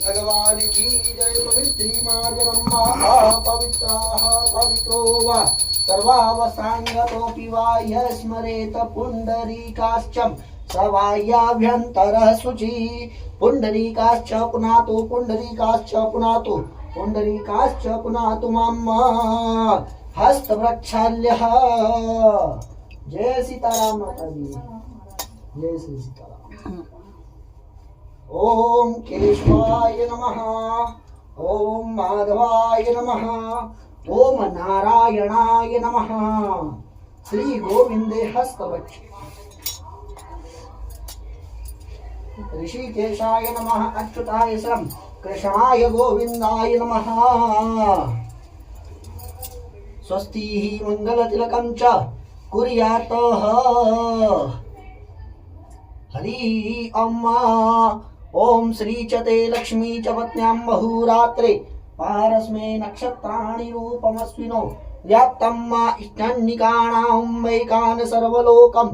भगवान की जय। पवित्रीमार्जनम् पवित्राः पवित्रो वा सर्वावसाङ्गतोऽपि वा यस्मरेत पुण्डरीकाश्च सवायाभ्यन्तरः शुचिः। पुण्डरीकाश्च पुनातु पुण्डरीकाश्च पुनातु पुण्डरीकाश्च पुनातु मां हस्तवृक्षाल्यः। जय सीताराम माता जी, जय श्री सीताराम। ओम केशवाय नमः, ओम माधवाय नमः, ओम नारायणाय नमः। श्री गोविंदे हस्तवृक्ष। ऋषिकेशाय नमः, अच्युताय श्रम कृष्णाय गोविंदाय नमः। स्वस्ति मंगलतिलकं च कुर्यातः। हरि अम्मा ओम श्री च ते लक्ष्मी च पत्न्यां बहुरात्रे पारस्मे नक्षत्राणि रूपमस्विनो व्याप्तम्मा इष्टन्निकाणां मैकान सर्वलोकं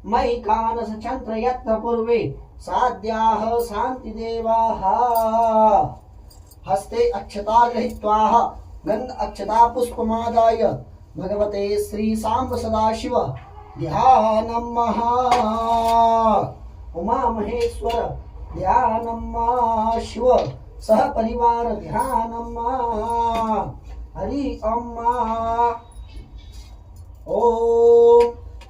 मैकान सचंत्र यत्र पूर्वे साध्याः शान्तिदेवाः। हस्ते अक्षता गृहीत्वा गंध अक्षता पुष्पमादाय भगवते श्री सांब सदाशिव ध्यानम् उमा महेश्वर ध्यानम् शिव सह परिवार ध्यानम्। हरि अम्मा ओम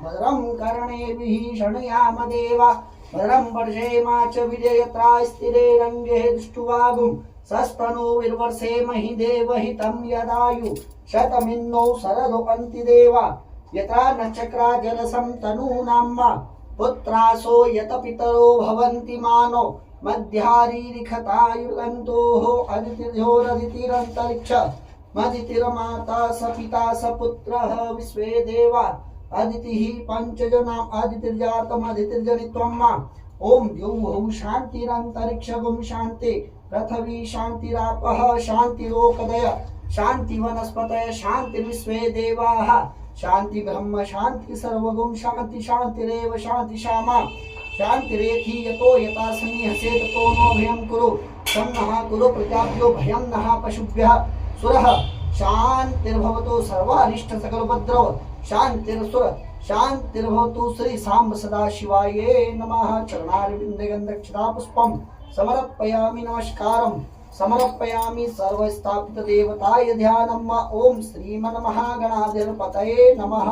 भद्रं कर्णेभिः शृणुयाम देवा भद्रं पश्येमा च विजयत्रा स्थिरे रङ्गे दुष्टुवागुं सस्तनो विर्वर्षेमहि देवहितं यदायु शतमिन्नो शरदो अन्ति देवा यथा नक्षत्रा जलसं तनूनां पुत्रासो यत पितरो भवन्ति मानो मध्यारीरिखतायुर्गन्तोः अदितिर्योरदितिरन्तरिक्ष मदितिर्माता स पिता स पुत्रः विश्वे देवा अदितिः पंचजनाम् अदितिर्जातम् अदितिर्जनित्वम्। ओम द्यौः शान्तिरन्तरिक्षगुं शान्ति पृथ्वी शान्तिरापः शान्तिरोकदय शान्ति वनस्पतय शान्ति विश्वे देवाः शान्ति ब्रह्म शान्ति सर्वगुं शान्ति शान्तिरेव शान्ति श्यामा शान्तिरेधि यतो यथा सन्निहसे ततो नो भयं कुरु सन्नः कुरु प्रजाभ्यो भयं नः पशुभ्यः सुरः शान्तिर्भवतु सर्वारिष्ट सकलोपद्रव शान्तिर्सुर शान्तिर्भवतु। श्री सांब सदाशिवाय नमः। चरणारविन्दे गन्धक्षता पुष्पं समर्पयामि नमस्कारं समर्पयामि सर्वस्थापित देवताय ध्यानम्। ओम श्रीमन्महागणाधिपतये नमः।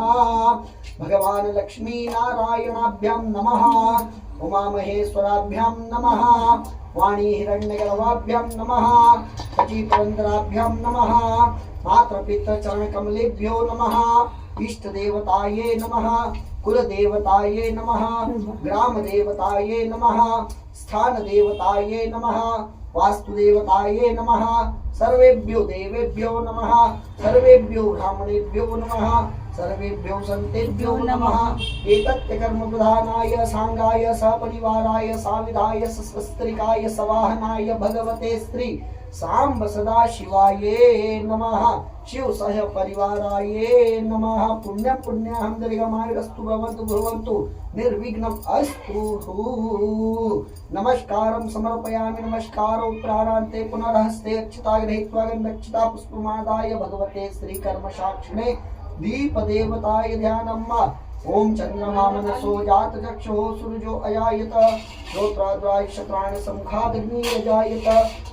भगवान लक्ष्मी नारायणाभ्यां नमः। उमा महेश्वराभ्यां नमः। वाणी हिरण्यगर्भाभ्यां नमः। शची पुरंदराभ्यां नमः। मातृपितृ चरण कमलेभ्यो नमः। इष्ट देवताये नमः। कुल देवताये नमः। ग्राम देवताये नमः। स्थान देवताये नमः। वास्तु देवताये नमः। सर्वेभ्यो देवेभ्यो नमः। सर्वेभ्यो ब्राह्मणेभ्यो नमः। सर्वेभ्यो संतेभ्यो नमः। एकत्य कर्म प्रधानाय सांगाय सपरिवाराय साविधाय सस्त्रिकाय सवाहनाय भगवते श्री सांब सदाशिवाय नमः। शिव सह परिवाराय नमः। पुण्य पुण्यं दीर्घमायुरस्तु भवन्तु भवन्तु निर्विघ्नम् अस्तु। नमस्कारं समर्पयामि नमस्कारो प्राणान्ते पुनर्हस्ते अक्षता गृहीत्वा गन्धक्षता पुष्पमादाय भगवते श्री कर्म साक्षिणे दीप देवताय ध्यानम्। ओम चंद्रमा मनसो जात चक्षुः सूर्यो अजायत श्रोत्राद्राय शत्राणि सम्मुखादग्निरजायत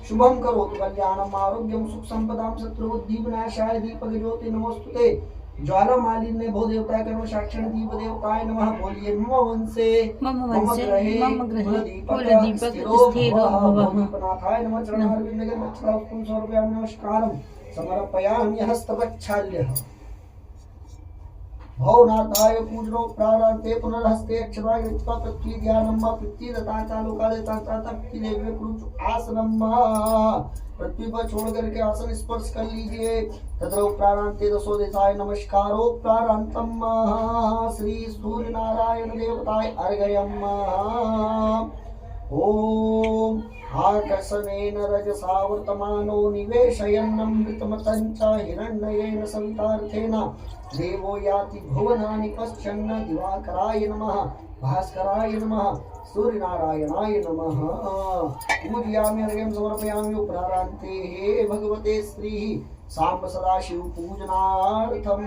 शुभं करोतु कल्याणम् आरोग्यं सुख संपदां शत्रुबुद्धि विनाशाय दीपक ज्योति नमोस्तुते। ज्वाला मालिन्य भो देवताय कर्म साक्षिणे दीप देवताय नमः। बोलिए मम ग्रहे कुलदीपक स्थिरो भवः। दीपनाथाय नमः। चरणारविन्दे गन्धक्षता पुष्पं समर्पयामि नमस्कारं समर्पयामि हस्तवृक्षाल्यः। भवनाथाय पूजनो प्राणान्ते पुनर्हस्ते अक्षता गृहीत्वा पृथ्वी ध्यानम्। पृथ्वी दत्ता लोकादे तथा पृथ्वी देवी कुरुचु आसनम्। पृथ्वी पर छोड़ करके आसन स्पर्श कर लीजिए। तत्र प्राणान्ते दशो दिशाय नमस्कारो प्राणान्तम्। श्री सूर्य नारायण देवताय अर्घयम्। ओम आकर्षणेन रजसा वर्तमानो निवेशयन्नमृतमतं च हिरण्येन सवितार्थेन देवो याति भुवनानि पश्यन्। दिवाकराय नमः। भास्कराय नमः। सूर्यनारायणाय नमः। पूजयामि अर्घ्यं समर्पयामि उपरारान्ते भगवते श्री सांब सदाशिव पूजनार्थम्।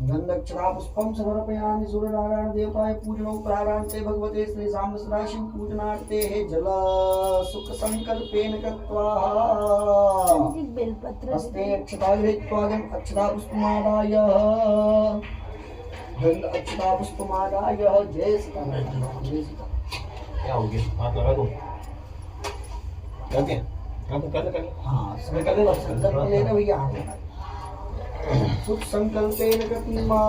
गन्धक्षरा पुष्पं समर्पयामि सूर्यनारायण देवताय पूजनोपरारान्ते भगवते श्री सांब सदाशिव पूजनार्थे जल सुख संकल्पेन कृत्वा हस्ते अक्षता गृहीत्वा अक्षता पुष्पमादाय गंध अक्षता पुष्पमादाय जय सीताराम। जय सीता। क्या हो गया? हाथ लगा दो। करते हैं कर हाँ संकल्प लेना भैया। सुख संकल्पेन कृत्वा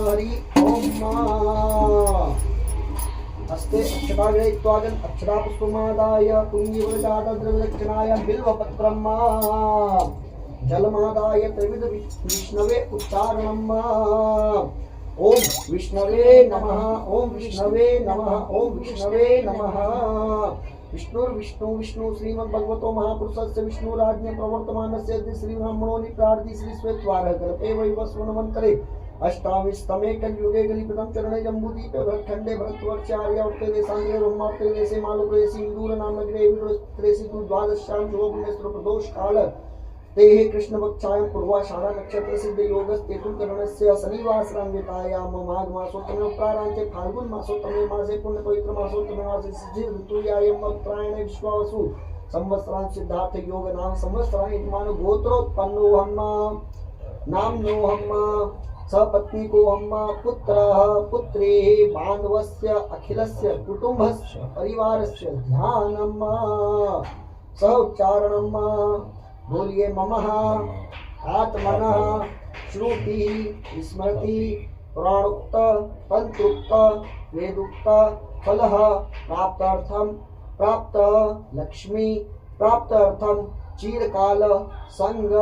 हरि ओम हस्ते अक्षता गृहीत्वा अक्षता पुष्पमादाय पुण्यवृजाद्रव्यदक्षिणाय बिल्वपत्रं जलमादाय त्रिविध विष्णवे उच्चारणम्। ओम विष्णवे नमः ओम विष्णवे नमः ओम विष्णवे नमः। विष्णु विष्णु श्रीमद्भगवतो महापुरुषस्य विष्णुराज्ञ प्रवर्तमानस्य श्री ब्राह्मणो निप्रार्थी श्री श्वेतवारः कल्पे वैवस्वनमन्तरे अष्टाविस्तमे कलियुगे कलिपदं चरणे जम्बूदीपे भरतखण्डे भरतवर्षार्यावर्ते देशाङ्गे ब्रह्मावर्ते देशे मालुप्रेयसी विदूर नामग्रे विदुरस्त्रेसी तु द्वादश्यां शुभपुण्यस्त्र प्रदोष काल ते कृष्णपक्षायां पूर्वाषाढ़ नक्षत्र सिद्ध योगस्तेतु करणस्य शनिवासरान्वितायां माघ मासोत्तमे प्रारान्ते फाल्गुन मासोत्तमे मासे पुण्य पवित्र मासोत्तमे मासे सिद्धि ऋतुयायं उत्तरायणे विश्वावसु संवत्सरान् सिद्धार्थ योग नाम संवत्सरान् यजमान गोत्रोत्पन्नोऽहम् नाम्नोऽहम् सपत्नीकोऽहम् पुत्रः पुत्रेः बान्धवस्य अखिलस्य कुटुम्बस्य परिवारस्य ध्यानम् सह उच्चारणम्। बोलिए ममः आत्मनः श्रुति स्मृति पुराणोक्त तंत्रोक्त वेदोक्त फलः प्राप्तार्थम प्राप्त लक्ष्मी प्राप्तार्थम चिरकाल संग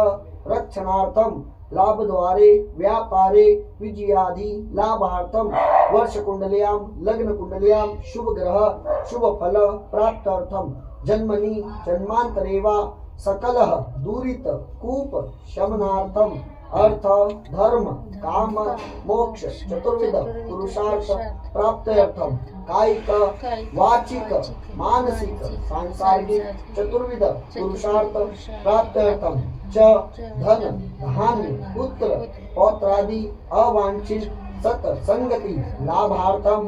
रक्षणार्थम लाभ द्वारे व्यापारे विजयादि लाभार्थम वर्ष कुंडल्यां लग्न कुंडल्यां शुभ ग्रह शुभ फल प्राप्तार्थम जन्मनि जन्मांतरेवा सकल दूरित कूप शमनार्थम अर्थ धर्म काम मोक्ष चतुर्विध पुरुषार्थ प्राप्त्यर्थम कायिक वाचिक मानसिक सांसारिक चतुर्विध पुरुषार्थ प्राप्त्यर्थम च धन धान्य पुत्र पौत्रादि अवांछित सत संगति लाभार्थम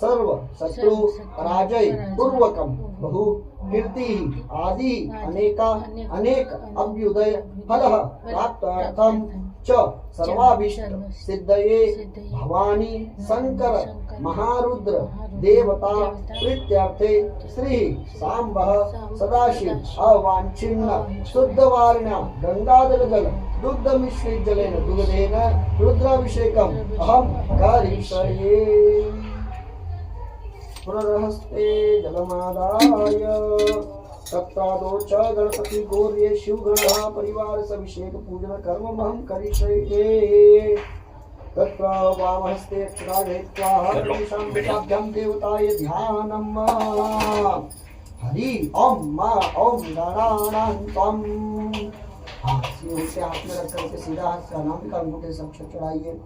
सर्व शत्रु पराजय पूर्वकम बहु कीर्ति आदि अनेका अनेक अभ्युदय फलः प्राप्तार्थम च सर्वाभीष्ट सिद्धये भवानी शंकर महारुद्र देवता प्रीत्यर्थे श्री सांबः सदाशिव अवांछिन्न शुद्धवारिणा गंगाधर जल दुग्ध मिश्रित जलेन दुग्धेन रुद्राभिषेकम् अहं करिष्ये। पुनर्हस्ते जलमादाय तत्रादो च गणपति गौर्ये शिवगणः परिवार सविषेक पूजन कर्ममहं करिष्ये। तत्र वामहस्ते अक्षरा गृहीत्वा देवताय ध्यानम्। हरि ओम ओम गणानान्तं। से हाथ में रख करके सीधा हाथ से अनामिका अंगूठे से अक्षर चढ़ाइए।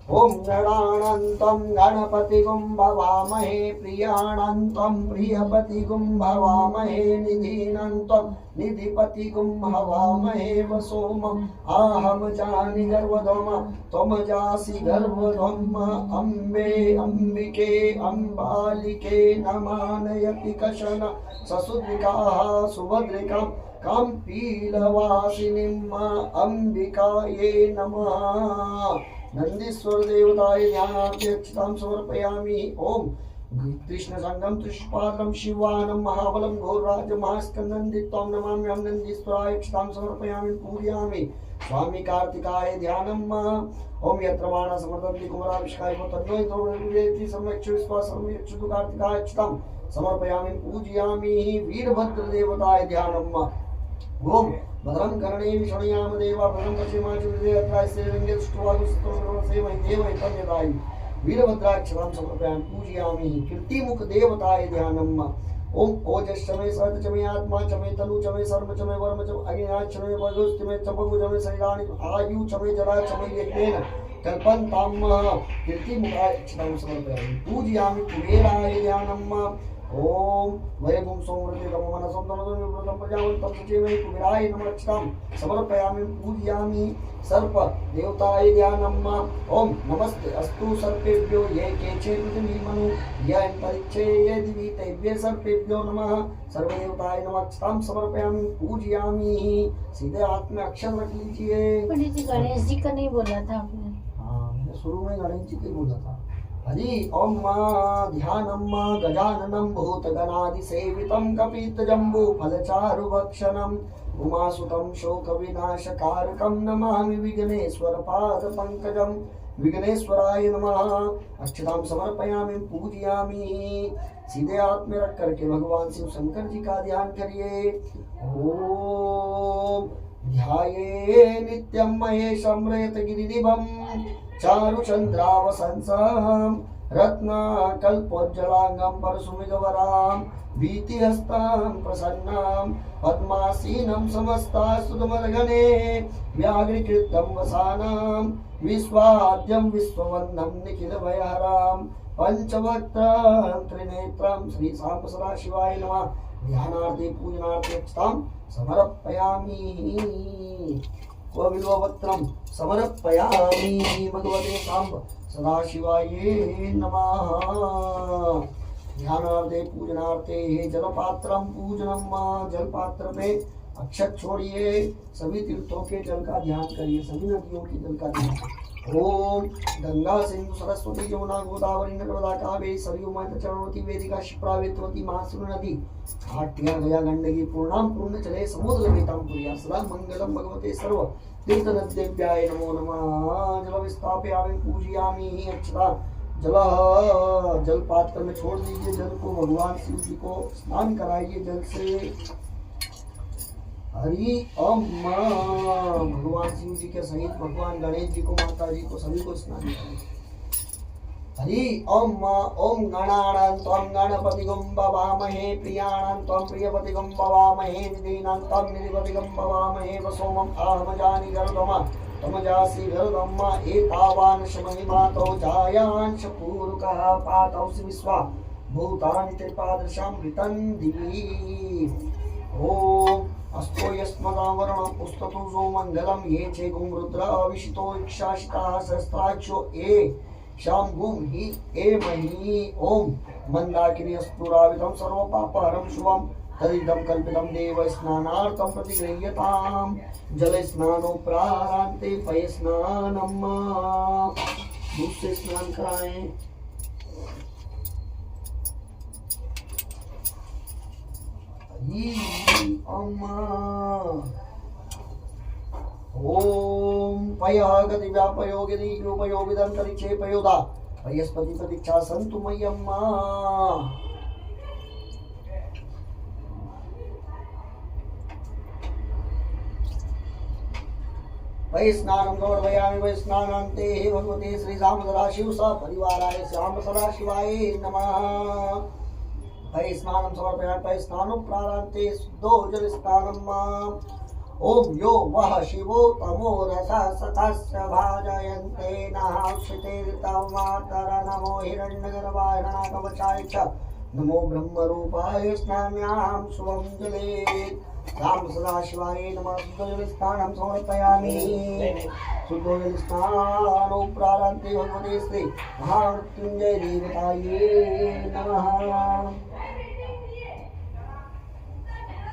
ओम गणानन्तं गणपतिगुं भवामहे प्रियाणन्तं प्रियपतिगुं भवामहे निधीनन्तं निधिपतिगुं भवामहे वसोमम् आहम जानि गर्वधम त्वं जासि गर्वधम अम्बे अम्बिके अम्बालिके नमानयति कशन ससुद्रिकाः सुभद्रिकां कम्पीलवासिनीम् अम्बिकायै नमः। नंदीश्वर देवताय ध्यानार्थं समर्पयामि। ओम कृष्ण संगम त्रिशुपादं शिवानं महाबलं घोरराज महास्कंदं दित्वां नमाम्यहं नंदीश्वराय क्षतां समर्पयामि पूजयामि। स्वामी कार्तिकाय ध्यानम्। ओम यत्र माना समर्दन्ति कुमाराविष्काय तन्नो इंद्रो सम्यक्ष विश्वासं यक्षतु कार्तिकाय क्षतां समर्पयामि पूजयामि। वीरभद्र देवताय ध्यानम्। ओम भद्रं कर्णेन शृणुयाम देवा भद्रं पश्येमाचुर्देवत्रास्य रंगे दृष्ट्वा देवैतन्यदायि वीरभद्राक्षरां समर्पयामि पूजयामि। कीर्तिमुख देवताय ध्यानम्। ओम ओजस् चमे सहत चमे आत्मा चमे तनु चमे सर्व चमे वर्म चमे अग्निनाथ चमे वजुस् चमे चपगु चमे शरीराणि आयु चमे जरा चमे यज्ञेन कल्पन्तां कीर्तिमुखाय अक्षतां समर्पयामि। पूजयामि कुबेराय ध्यानम्। ओम वयगुं सोमृतेतम मनसं तमसं विव्रतं प्रजावन्तं सचेमहि कुबेराय नमः अक्षतां समर्पयामि। पूजयामि सर्प देवताय ध्यानम्। ओम नमस्ते अस्तु सर्पेभ्यो ये केचे पृथिवीमनु य अंतरिक्षे ये दिवि तेभ्य सर्पेभ्यो नमः। सर्वदेवताय नमः अक्षतां समर्पयामि। पूजयामि। सीधे हाथ में अक्षर रख लीजिए। पंडित जी गणेश जी का नहीं बोला था आपने? हाँ मैंने शुरू में गणेश जी को बोला था। हरि ओम ध्यानम गजाननम भूतगणादिसेवितं कपितजम्बू फलचारुभक्षणम् उमासुतं शोकविनाशकारकं नमामि विघ्नेश्वर पादपङ्कजम्। विघ्नेश्वराय नमः अक्षतां समर्पयामि। पूजयामि। सीधे हाथ में रख करके भगवान शिव शंकर जी का ध्यान करिए। ओम ध्याये नित्यं महेशं रेतगिरिनिभं चारुचन्द्रावसंसं रत्नाकल्पोज्ज्वलांगं परशुमिगवरां भीतिहस्तां प्रसन्नां पद्मासीनं समस्तास्तुतमर्गणे व्याघ्रीकृतं वसानां विश्वाद्यं विश्ववन्दं निखिलभयहरां पंचवक्त्रं त्रिनेत्रं श्री सांब सदाशिवाय नमः। ध्यानार्थे पूजनार्थे अक्षतां समर्पयामि। बिल्वपत्रं समर्पयामि भगवते सांब सदाशिवाय नमः। ध्यानार्थे पूजनार्थे जलपात्रं पूजनम। जलपात्र पे अक्षत छोड़िए। सभी तीर्थों के जल का ध्यान करिए। सभी नदियों के जल का ध्यान। ओम गंगा सिंधु सरस्वती यमुना गोदावरी नर्मदा कावेरी सरयू मध्य चरणवती वेदिका क्षिप्रा वेतवती महासुर नदी घाटिया गया गंडकी पूर्णाम पूर्ण चले समुद्र वेताम पुरिया सदा मंगलम भगवते सर्व तीर्थ नद्येभ्याय नमो नमः। जल विस्थापयामि पूजयामि। अक्षता जल पात्र में छोड़ दीजिए। जल को भगवान शिव जी को स्नान कराइए जल से। हरि ओम भगवान शिव जी के सहित भगवान गणेश जी को माता जी को सभी को स्नान कराइए। हरि ओम ओम गणानां त्वं गणपतिगं भवामहे प्रियाणां त्वं प्रियपतिगं भवामहे निधीनां त्वं निधिपतिगं भवामहे वसोमं आहमजानि गर्दम तमजासि गर्दम एतावान् शमहिमातो जायांश पूरुकः पातौसि विश्वा भूतानि त्रिपादशां ऋतं दिवि। ओम अस्तो यस्मदावरणं पुस्ततु जो मंगलम ये चे गुं रुद्र अविशितो इक्षाशिताः सहस्राक्षो ए श्याम गुम ही ए मही। ओम मंदाकिनी अस्तुरावितं सर्वपापहरं शुभं तदिदं कल्पितं देव स्नानार्थं प्रतिगृह्यताम्। जल स्नानोपरान्ते पय स्नानम्। दूध से स्नान कराएं। ओम पयः गति व्यापयोगिनी रूपयोगिदं तरिचे पयोदा पयस्पति प्रतीक्षा संतु मय्यम्मा। वै स्नानं गौरवयामि। वै स्नानान्ते भगवते श्री श्याम सदाशिव परिवाराय श्याम सदाशिवाय नमः। वै स्नानं समर्पयामि। वै स्नानोपरान्ते शुद्धोजल स्नानम्। ओम यो वह शिवो तमो रसा सतस्य भाजयन्ते नः श्रुतिर्तं मातर नमो हिरण्यगर्भाय नागवचाय च नमो ब्रह्मरूपाय स्नाम्यां शुभं जले। राम सदाशिवाय नमः। शुद्धोजल स्नानं समर्पयामि। शुद्धोजल स्नानोपरान्ते भगवते श्री महामृत्युंजय देवताये नमः।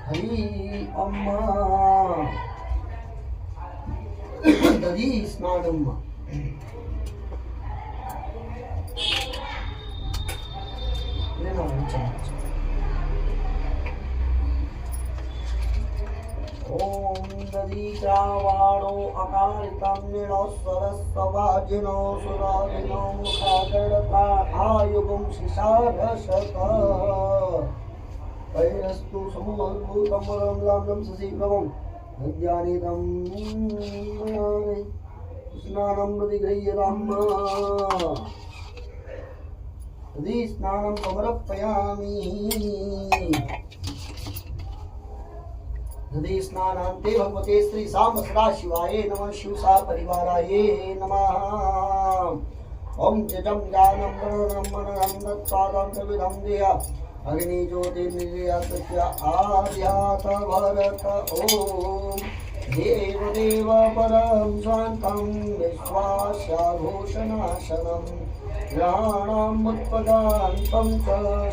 हरि अम्मा दधी स्नानम्। ओम दधीचावाणो अकालितं निणोस्वरस्ववाजिनो सुराजिनो मुखागणता आयुगुं शिशारशत पैरस्तु समूहभूतं वरं लाभं सशीघ्रं नद्यानीतं स्नानं प्रतिगृह्यताम्। तदि स्नानं समर्पयामि। हृदय स्नानान्ते भगवते श्री सांब सदाशिवाय नमः शिवसा परिवाराय नमः। ओम जजम ज्ञानम गणनम मननम तत्पादम प्रविधम दिया अग्नि ज्योति निर्यातस्य आर्यात भरत ओम देव देव परम शांतं विश्वास्याघोषनाशनम ग्रहाणाम उत्पदान्तं च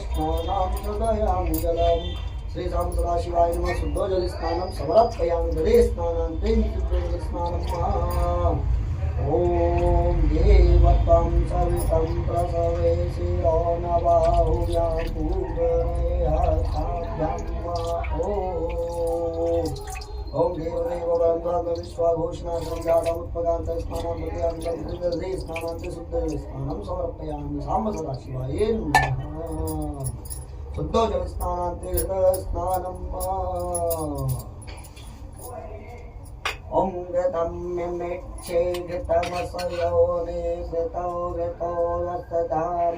स्नानां हृदयां जलम् श्री राम सदाशिवाय नमः। शुद्धोजल स्नानं समर्पयामि हृदये स्नानान्ते शुद्धोजल स्नानं ओम देवतं सवितं प्रसवे शिरो नवाहुव्यां पूर्वरेहाभ्यां ओम देवदेव ब्रह्म विश्वाघोषणार्थं जातमुत्पदान्त स्नानं प्रत्यान्तं हृदये स्नानान्ते शुद्धोजल स्नानं समर्पयामि सांब सदाशिवाय नमः। शुद्धोजल स्नानान्ते हृदय स्नानं ओम घृतं मिमेक्षे घृतमसयोने घृतो घृतो वस्तधाम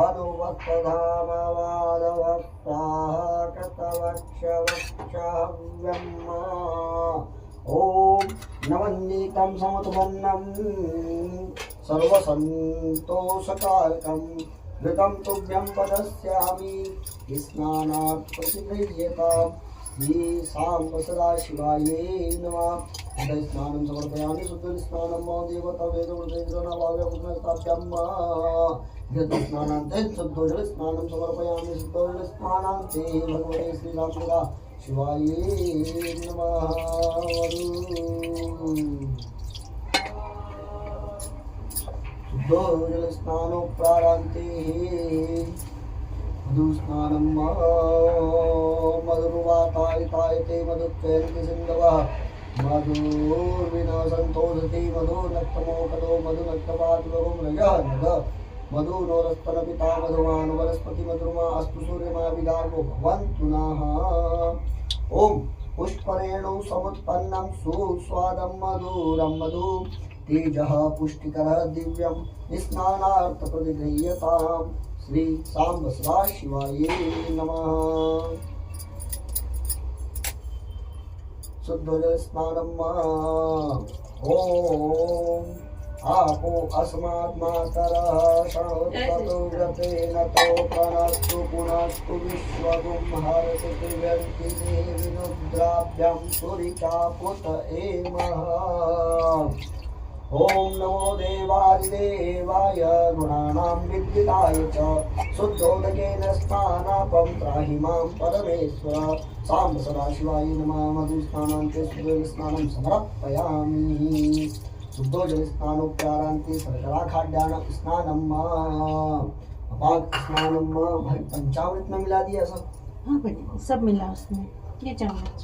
अनुवस्तधाम वादवस्ताः कृतवक्षवक्षहव्यम् ओम नवनीतं समुत्पन्नं सर्वसन्तोषकारकं घृतं तुभ्यं पदस्यामि स्नानात् प्रतिगृह्यताम् श्री सांब सदाशिवाय नमः। हृदय स्नानं समर्पयामि शुद्ध स्नानं देवता वेदवृतेन्द्रनाभाव्यपुनस्ताभ्यां घृत स्नानान्ते शुद्धोजल स्नानं समर्पयामि शुद्धोजल स्नानान्ते भगवते श्री राम सदाशिवाय नमः। शुद्धोजल स्नानोपरान्ते मधुस्नानं मधुर्वातायितायते मधुच्चयन्ति सिन्धवः मधुर्विनाशन्तोषति मधुनक्तमोकदो मधुनक्तपातुलगुं रजः नद मधुनोरस्तनपिता मधुमान् वनस्पति मधुर्मा अस्तु सूर्यमा विदार्भो भवन्तु नः। ओम पुष्परेणु समुत्पन्नं सुस्वादं मधुरं मधु तेजः पुष्टिकरः दिव्यं स्नानार्थ प्रतिगृह्यताम् श्री सांब सदाशिवाय नमः। शुद्धोजल स्नानं ओम आपो अस्मात् मातरः शणोत्पतो व्रतेन तो प्रणस्तु पुनस्तु विश्वगुं हरति त्रिव्यन्ति देविनुद्राभ्यां सुरिकापुत एमः। ओम नमो देवादिदेवाय गुणानां विद्युताय च शुद्धोदकेन स्नानापं त्राहि मां परमेश्वर। सांब सदाशिवाय नमः। मधुस्नानान्ते शुद्धोजल स्नानं समर्पयामि शुद्धोजल स्नानोपचारान्ते शर्कराखाद्यान्न स्नानं अपाक स्नानं भाई पंचामृत में मिला दिया सब। हाँ बेटे सब मिला उसमें ये चम्मच।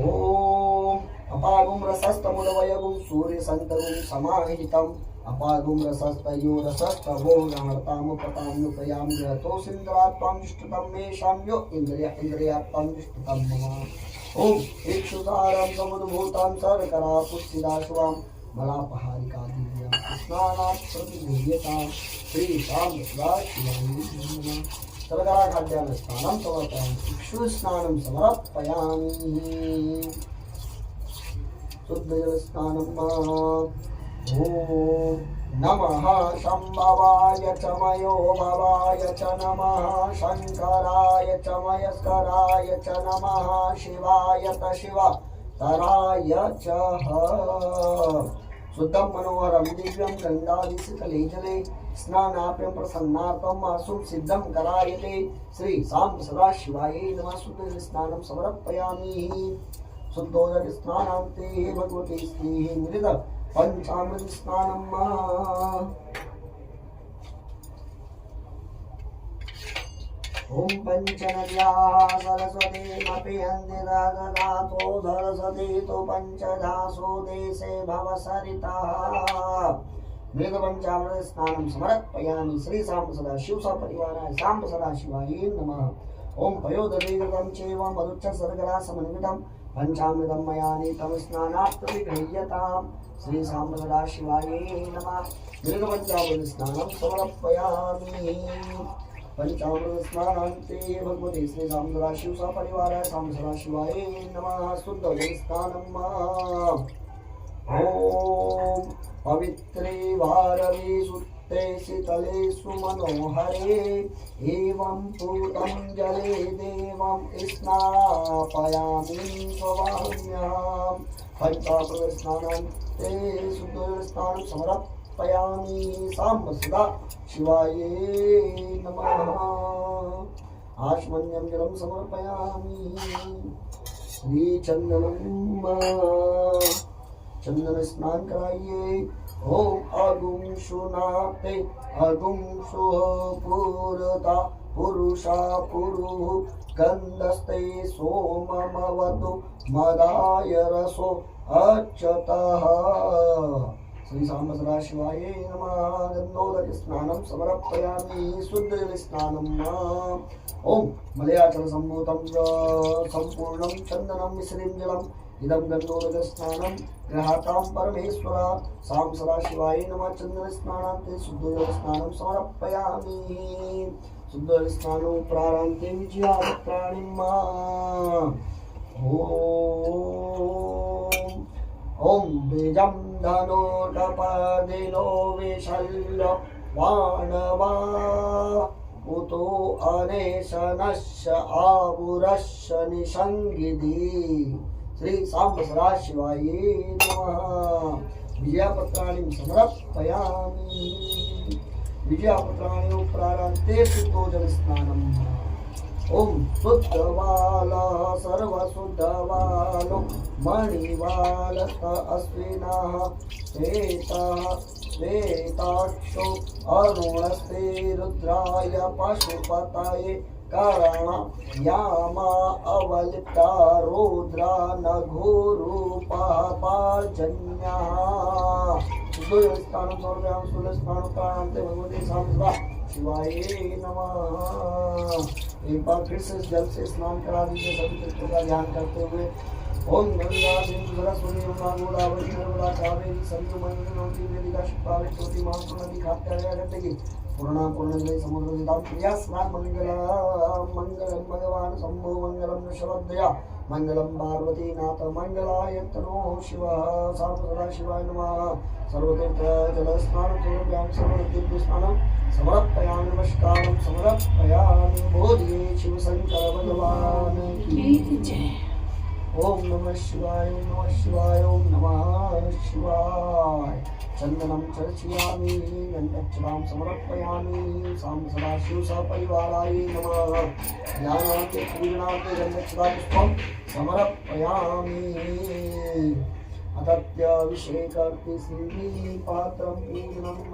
ओम अपागुं रसस्तमुदवयगुं सूर्यसन्तगुं समाहितम् अपागुं रसस्तयो रसस्तवो नहर्तामुपतां नुपयां जयतो सिन्धरात्वां दुष्टतं मेषां यो इन्द्रियात्वां दुष्टतं मम। ओम इक्षुसारं समुद्भूतं शर्करा पुष्टिदाशुवां मलापहारिका दिव्यां स्नानात् प्रतिगृह्यतां श्री सांब सदाशिवाय नमः। शर्कराखाद्यान्न स्नानं समर्पयामि इक्षु स्नानं समर्पयामि शुद्धोजल स्नानं ओम नमः शंभवाय च मयो भवाय च नमः शंकराय च मयस्कराय च नमः शिवाय च शिवतराय च शुद्धं मनोहरं दिव्यं गंगादिशीतले जले स्नानाप्यं प्रसन्नार्थं मासुं सिद्धं करायते श्री सांब सदाशिवाय नमः। शुद्धोजल स्नानं समर्पयामि शुद्धोजल स्नानान्ते भगवते श्री मृद पंचामृत स्नानं ओम पंचनद्या सरस्वतीमपि अन्यदा ददातो सरस्वती तो पंचदासो देशे भव सरितः मृद पंचामृत स्नानं समर्पयामि श्री सांब सदाशिव सपरिवाराय सांब सदाशिवाय नमः। ओम पयोदधीगतं चैव मधुच्च शर्करा समन्वितं पंचामृतं मया नीतं स्नानात् प्रतिगृह्यताम् श्री सांब सदाशिवाय नमः। मृद पंचामृत स्नानं समर्पयामि पंचामृत स्नानान्ते भगवते श्री साम सदाशिव सपरिवाराय साम सदाशिवाय नमः। शुद्ध स्नानम् ओम पवित्रे वारवे सुत्ते शीतले सुमनोहरे एवं पूतं जले देवं स्नापयामि स्ववाम्यां। पंचामृत स्नानान्ते शुद्ध स्नानं समर्पयामि साम सदा शिवाय नमः। आचमन्यं जलं समर्पयामि। चंदन स्नान कराइए। ओम अगुम सुनाते अगुम सुपुरता पुरुषा पुरु गंधस्ते सोममवतु मदाय रसो अच्युतः। श्री साम सदाशिवाय नमः। गंधोदक स्नानं समर्पयामि। शुद्ध स्नानम् ओम मलयाचल संभूतं संपूर्णं चंदनं मिश्रिं जलम् इदं गंधोदक स्नानं गृहातां परमेश्वर साम सदाशिवाय नमः। चंदन स्नानान्ते शुद्ध स्नानं समर्पयामि। शुद्ध स्नानो प्रारान्ते विजयावत्राणिम् ओम बीजं धनुर्कपदिनो विशल्य वाणवा उतो अनेशनस्य आबुरस्य निषङ्गिधि। श्री साम सदाशिवाय नमः। विजयापत्राणि समर्पयामि। विजयापत्राणि प्रारान्ते शुद्धोदक स्नानम् ओम शुद्धवाला सर्वशुद्धवालो मणिवालक अश्विनः श्वेतः श्वेताक्षो अरुणस्ते रुद्राय पशुपतये कारण यामा अवलिप्ता रुद्रा नघोरूपः पार्जन्यः। स्थानं समर्पयामि। स्थूलस्थानं प्राणान्ते भगवते साम शिवाय नमः। एक बार फिर से जल से स्नान करा दीजिए सभी तत्वों का ध्यान करते हुए। ओम गंगा सिंधु सरस्वती यमुना गोदावरी नर्मदा कावेरी सरयू मंगलोत्री वेदिका शिप्रावती छोटी महासु नदी खात्यालय गंडकी पूर्णा पूर्णजय समुद्र दितां प्रिया स्नान मंगलम भगवान शंभो मंगलम वृषभद्वया मंगलम पार्वती नाथ मंगलाय तनो शिवः। साम सदाशिवाय नमः। सर्वतीर्थ जल स्नानं समर्पयामि। सर्वदिव्य स्नानं समर्पयामि। नमस्कारं समर्पयामि। बोधिये शिव शंकर भगवान की जय। ओम नमः शिवाय ओम नमः शिवाय ओम नमः शिवाय। चंदनं चर्चयामि गन्धच्छटां समर्पयामि। साम सदाशिव सपरिवाराय नमः। ध्यानार्थे पूजनार्थे गन्धच्छटा पुष्पं समर्पयामि। अतत्याभिषेकार्थे सिंही पात्रं पूजनम्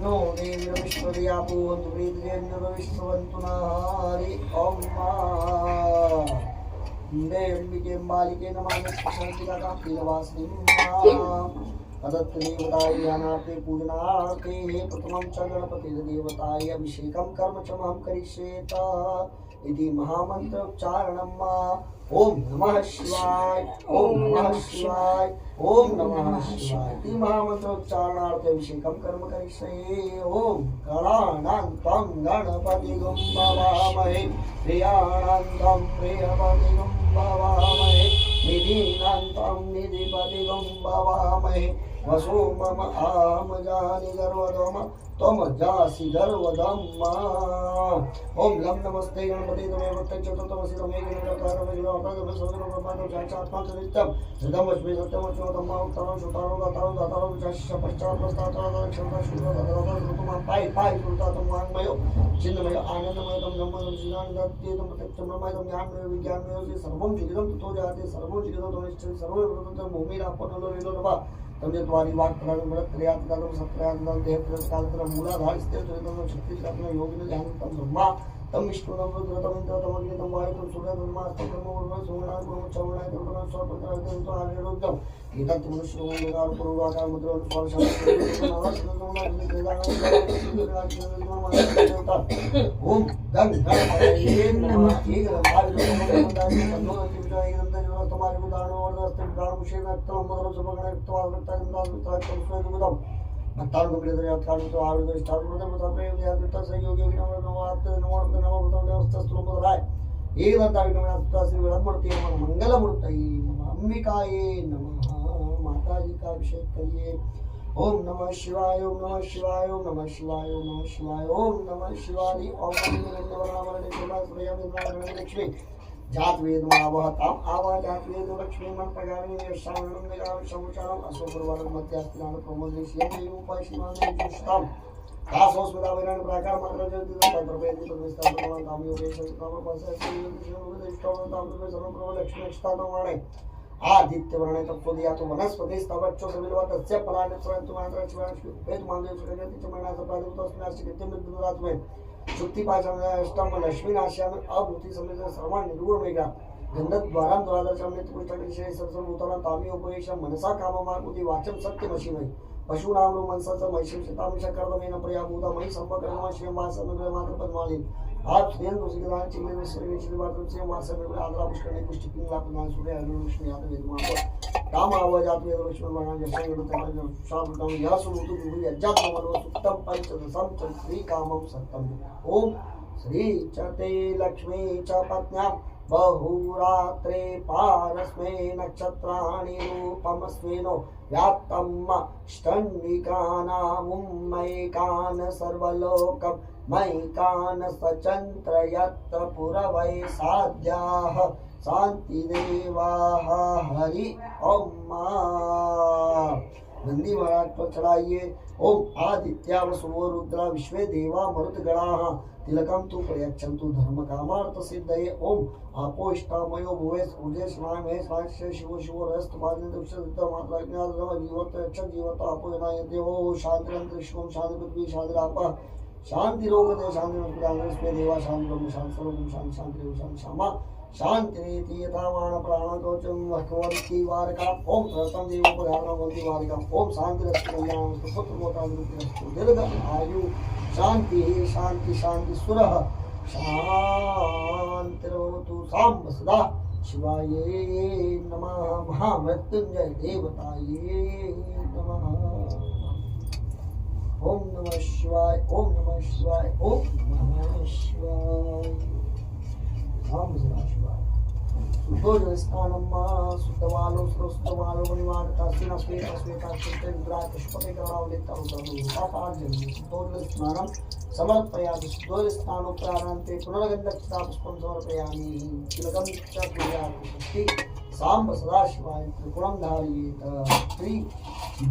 नो देवी विश्वदयापो दुरीन्द्र विश्ववन्तु नारी अम्मा देवीके बालिके नमामि शान्तिदातां शीलवासिनीं। तदत्तदेवताय ध्यानार्थे पूजनार्थे प्रथमं च गणपतिर्देवताय अभिषेकं कर्म च महं करिष्येत इति महामन्त्रोच्चारणम्। ओम नमः शिवाय ओम नमः शिवाय ओम नमः शिवाय। इति महामन्त्रोच्चारणार्थे अभिषेकं कर्म करिष्ये। ओम गणानान्तं गणपतिगुं भवामहे प्रियाणान्तं प्रियपतिगुं भवामहे निधीनान्तं निधिपतिगुं भवामहे वसो मम आमजानि गर्वदम त्वं जासि गर्वदम्। ओम लम नमस्ते गणपते तमेव प्रत्यक्षतमसि तमेव गिरिवतारमेव साक्षात्मा चरित्रं सदमस्मि सत्यमच्युतम् उत्तरं सुतारं दातारं दातारं विचास्य पश्चात्पस्तात् क्षमता शुद्धं पाय पाय सुरतातं वाङ्मयो चिन्मयो आनन्दमयं ब्रह्मं चिदानन्दं प्रत्यक्षं ब्रह्मं ज्ञानमय विज्ञानमय सर्वं जगतं ततो जाते सर्वं जगतं तनिष्ठं सर्वं प्रकृतं भूमिरापन्नो विलोलवा तमजत्वारि वाक्प्रदानं मृत्यात्मनं सत्यात्मनं देहप्रकाशनं मूलाधार स्थिर चरितं शक्ति साधन योगिन ज्ञानं ब्रह्मा तम विष्णुनं रुद्रतम इंद्रतम अग्नितम वायुतम सूर्यतम मास्तम ब्रह्मवर्णं सोमनाथ ब्रह्म चवनाथ ब्रह्म स्वप्रत्रादितं तो आर्यरुद्रम एतत् मनुष्यरूपकार पूर्वाकार मुद्रण स्पर्शं ओम गंग गणपतये नमः एक तुम्हारे उदाहरण और दस्ते गाण मुशे में तम मदर सुबगण तो आगता इंदा तो भक्तान को मिले यात्रा तो आवे तो स्टार को तो प्रेम या तो सहयोगी नमोवात नमोवात नमोवात व्यवस्था बदलाय एक दंतावी नमः श्री विड़ंबड़ती मंगलमूर्तये अंबिकाये नमः माता जी का अभिषेक करिए ओम नमः शिवाय ओम नमः शिवाय ओम नमः शिवाय ओम नमः शिवाय ओम नमः शिवाय ओम लक्ष्मी जात वेद मावहताम आवा जात वेद लक्ष्मी मन प्रगामी शावणं निगाम समुचारम असुरवर्ग मध्यस्थिनान प्रमोदेशियं देवोपाय शिवानं जुष्टम दासोस विदावरण प्रकार मात्र जो दिदा तद्रवेदी प्रविष्टा भगवान कामी उपदेश काम पससे इष्टवताम में सर्व प्रभु लक्ष्मी अष्टादमाणे आदित्य वर्णे तत्वदिया तो वनस्पति स्तवच्चो सविलवत तस्य फलानि स्वयं मात्र शिवाय वेद मांगे सुगंधि चमना सप्रादुत अस्मि कृत्य मृत्युरात में शुक्ति पाचन अष्टम लक्ष्मी नाश्याम अभूति समेत सर्वान निरूढ़ मेगा गंधत द्वारां द्वादशम नित्य पुष्टक विशेष सर्व भूतानां तामी उपवेशम मनसा काममार्गुति वाचम सत्यमशिमय पशूनां रो मनसा महिषं शतामिष कर्दमेन प्रयाभूता मयि संपकर्म श्रीं वासम मात्र पद्मालिन आप स्नेह दुसिकदान चिल्ले में श्री मात्र से वासम में आदरा पुष्करणी पुष्टि पिंगला प्रदान सूर्य अग्नि लक्ष्मी यादव वेदमा काम आवाज आत्मे लक्ष्मण वर्णन जैसे गणतंत्र शाब्दम यह सुमुतु विभु यज्ञ मनो सुक्तम पंचदशम च श्री कामम सत्यम ओम श्री चते लक्ष्मी च पत्न्यां बहुरात्रे पारस्मै नक्षत्राणि रूपमस्मिनो व्याप्तम् ष्टन्निकानामुम्मैकान् सर्वलोकम् मैकान् सचन्त्र यत्र पुरवै साध्याः शांतिदेवाः हरि ओम नंदी महाराज पर चढ़ाइए ओम आदित्या वसुवो रुद्रा विश्वे देवा मरुतगणाः तिलकम तु प्रयच्छन्तु धर्म कामार्थ सिद्धये ओम आपो इष्टामयो भुवेस उजे स्नाय महेश वाक्य शिवो शिवो रस्त पादने दुष्ट मात्रा ज्ञान जीवत अच्छा जीवत आपो जनायते ओ शांति अंतरिक्षम शांति पृथ्वी शांति आपा शांति रोगते शांति में देवा शांति रोग शांति सर्वम शांति शांति शांति क्षमा शांति यथावान प्राण कवचम भगवती वारिका ओम प्रथम देव प्रधानवती वारिका ओम शांति रक्षि कल्याण पुत्र मोता दीर्घ आयु शांति शांति शांति सुरः शांतिर्भवतु साम्ब सदा शिवाय नमः महामृत्युंजय देवताये नमः ओम नमः शिवाय ओम नमः शिवाय ओम नमः शिवाय साम्ब सदा शिवाय सुतो स्थानम्मा सुतवालो सुतवालो मणिवार तास्तिना स्वेता स्वेता चित्तन्द्रा पुष्पके करावलिता उतरनु सुतो स्नानं समर्पयामि सुतो स्थानो प्राणान्ते पुनर्गन्धक्षता पुष्पं समर्पयामि तिलकं च पूजयामि साम्ब सदा शिवाय त्रिपुरं धारयेत श्री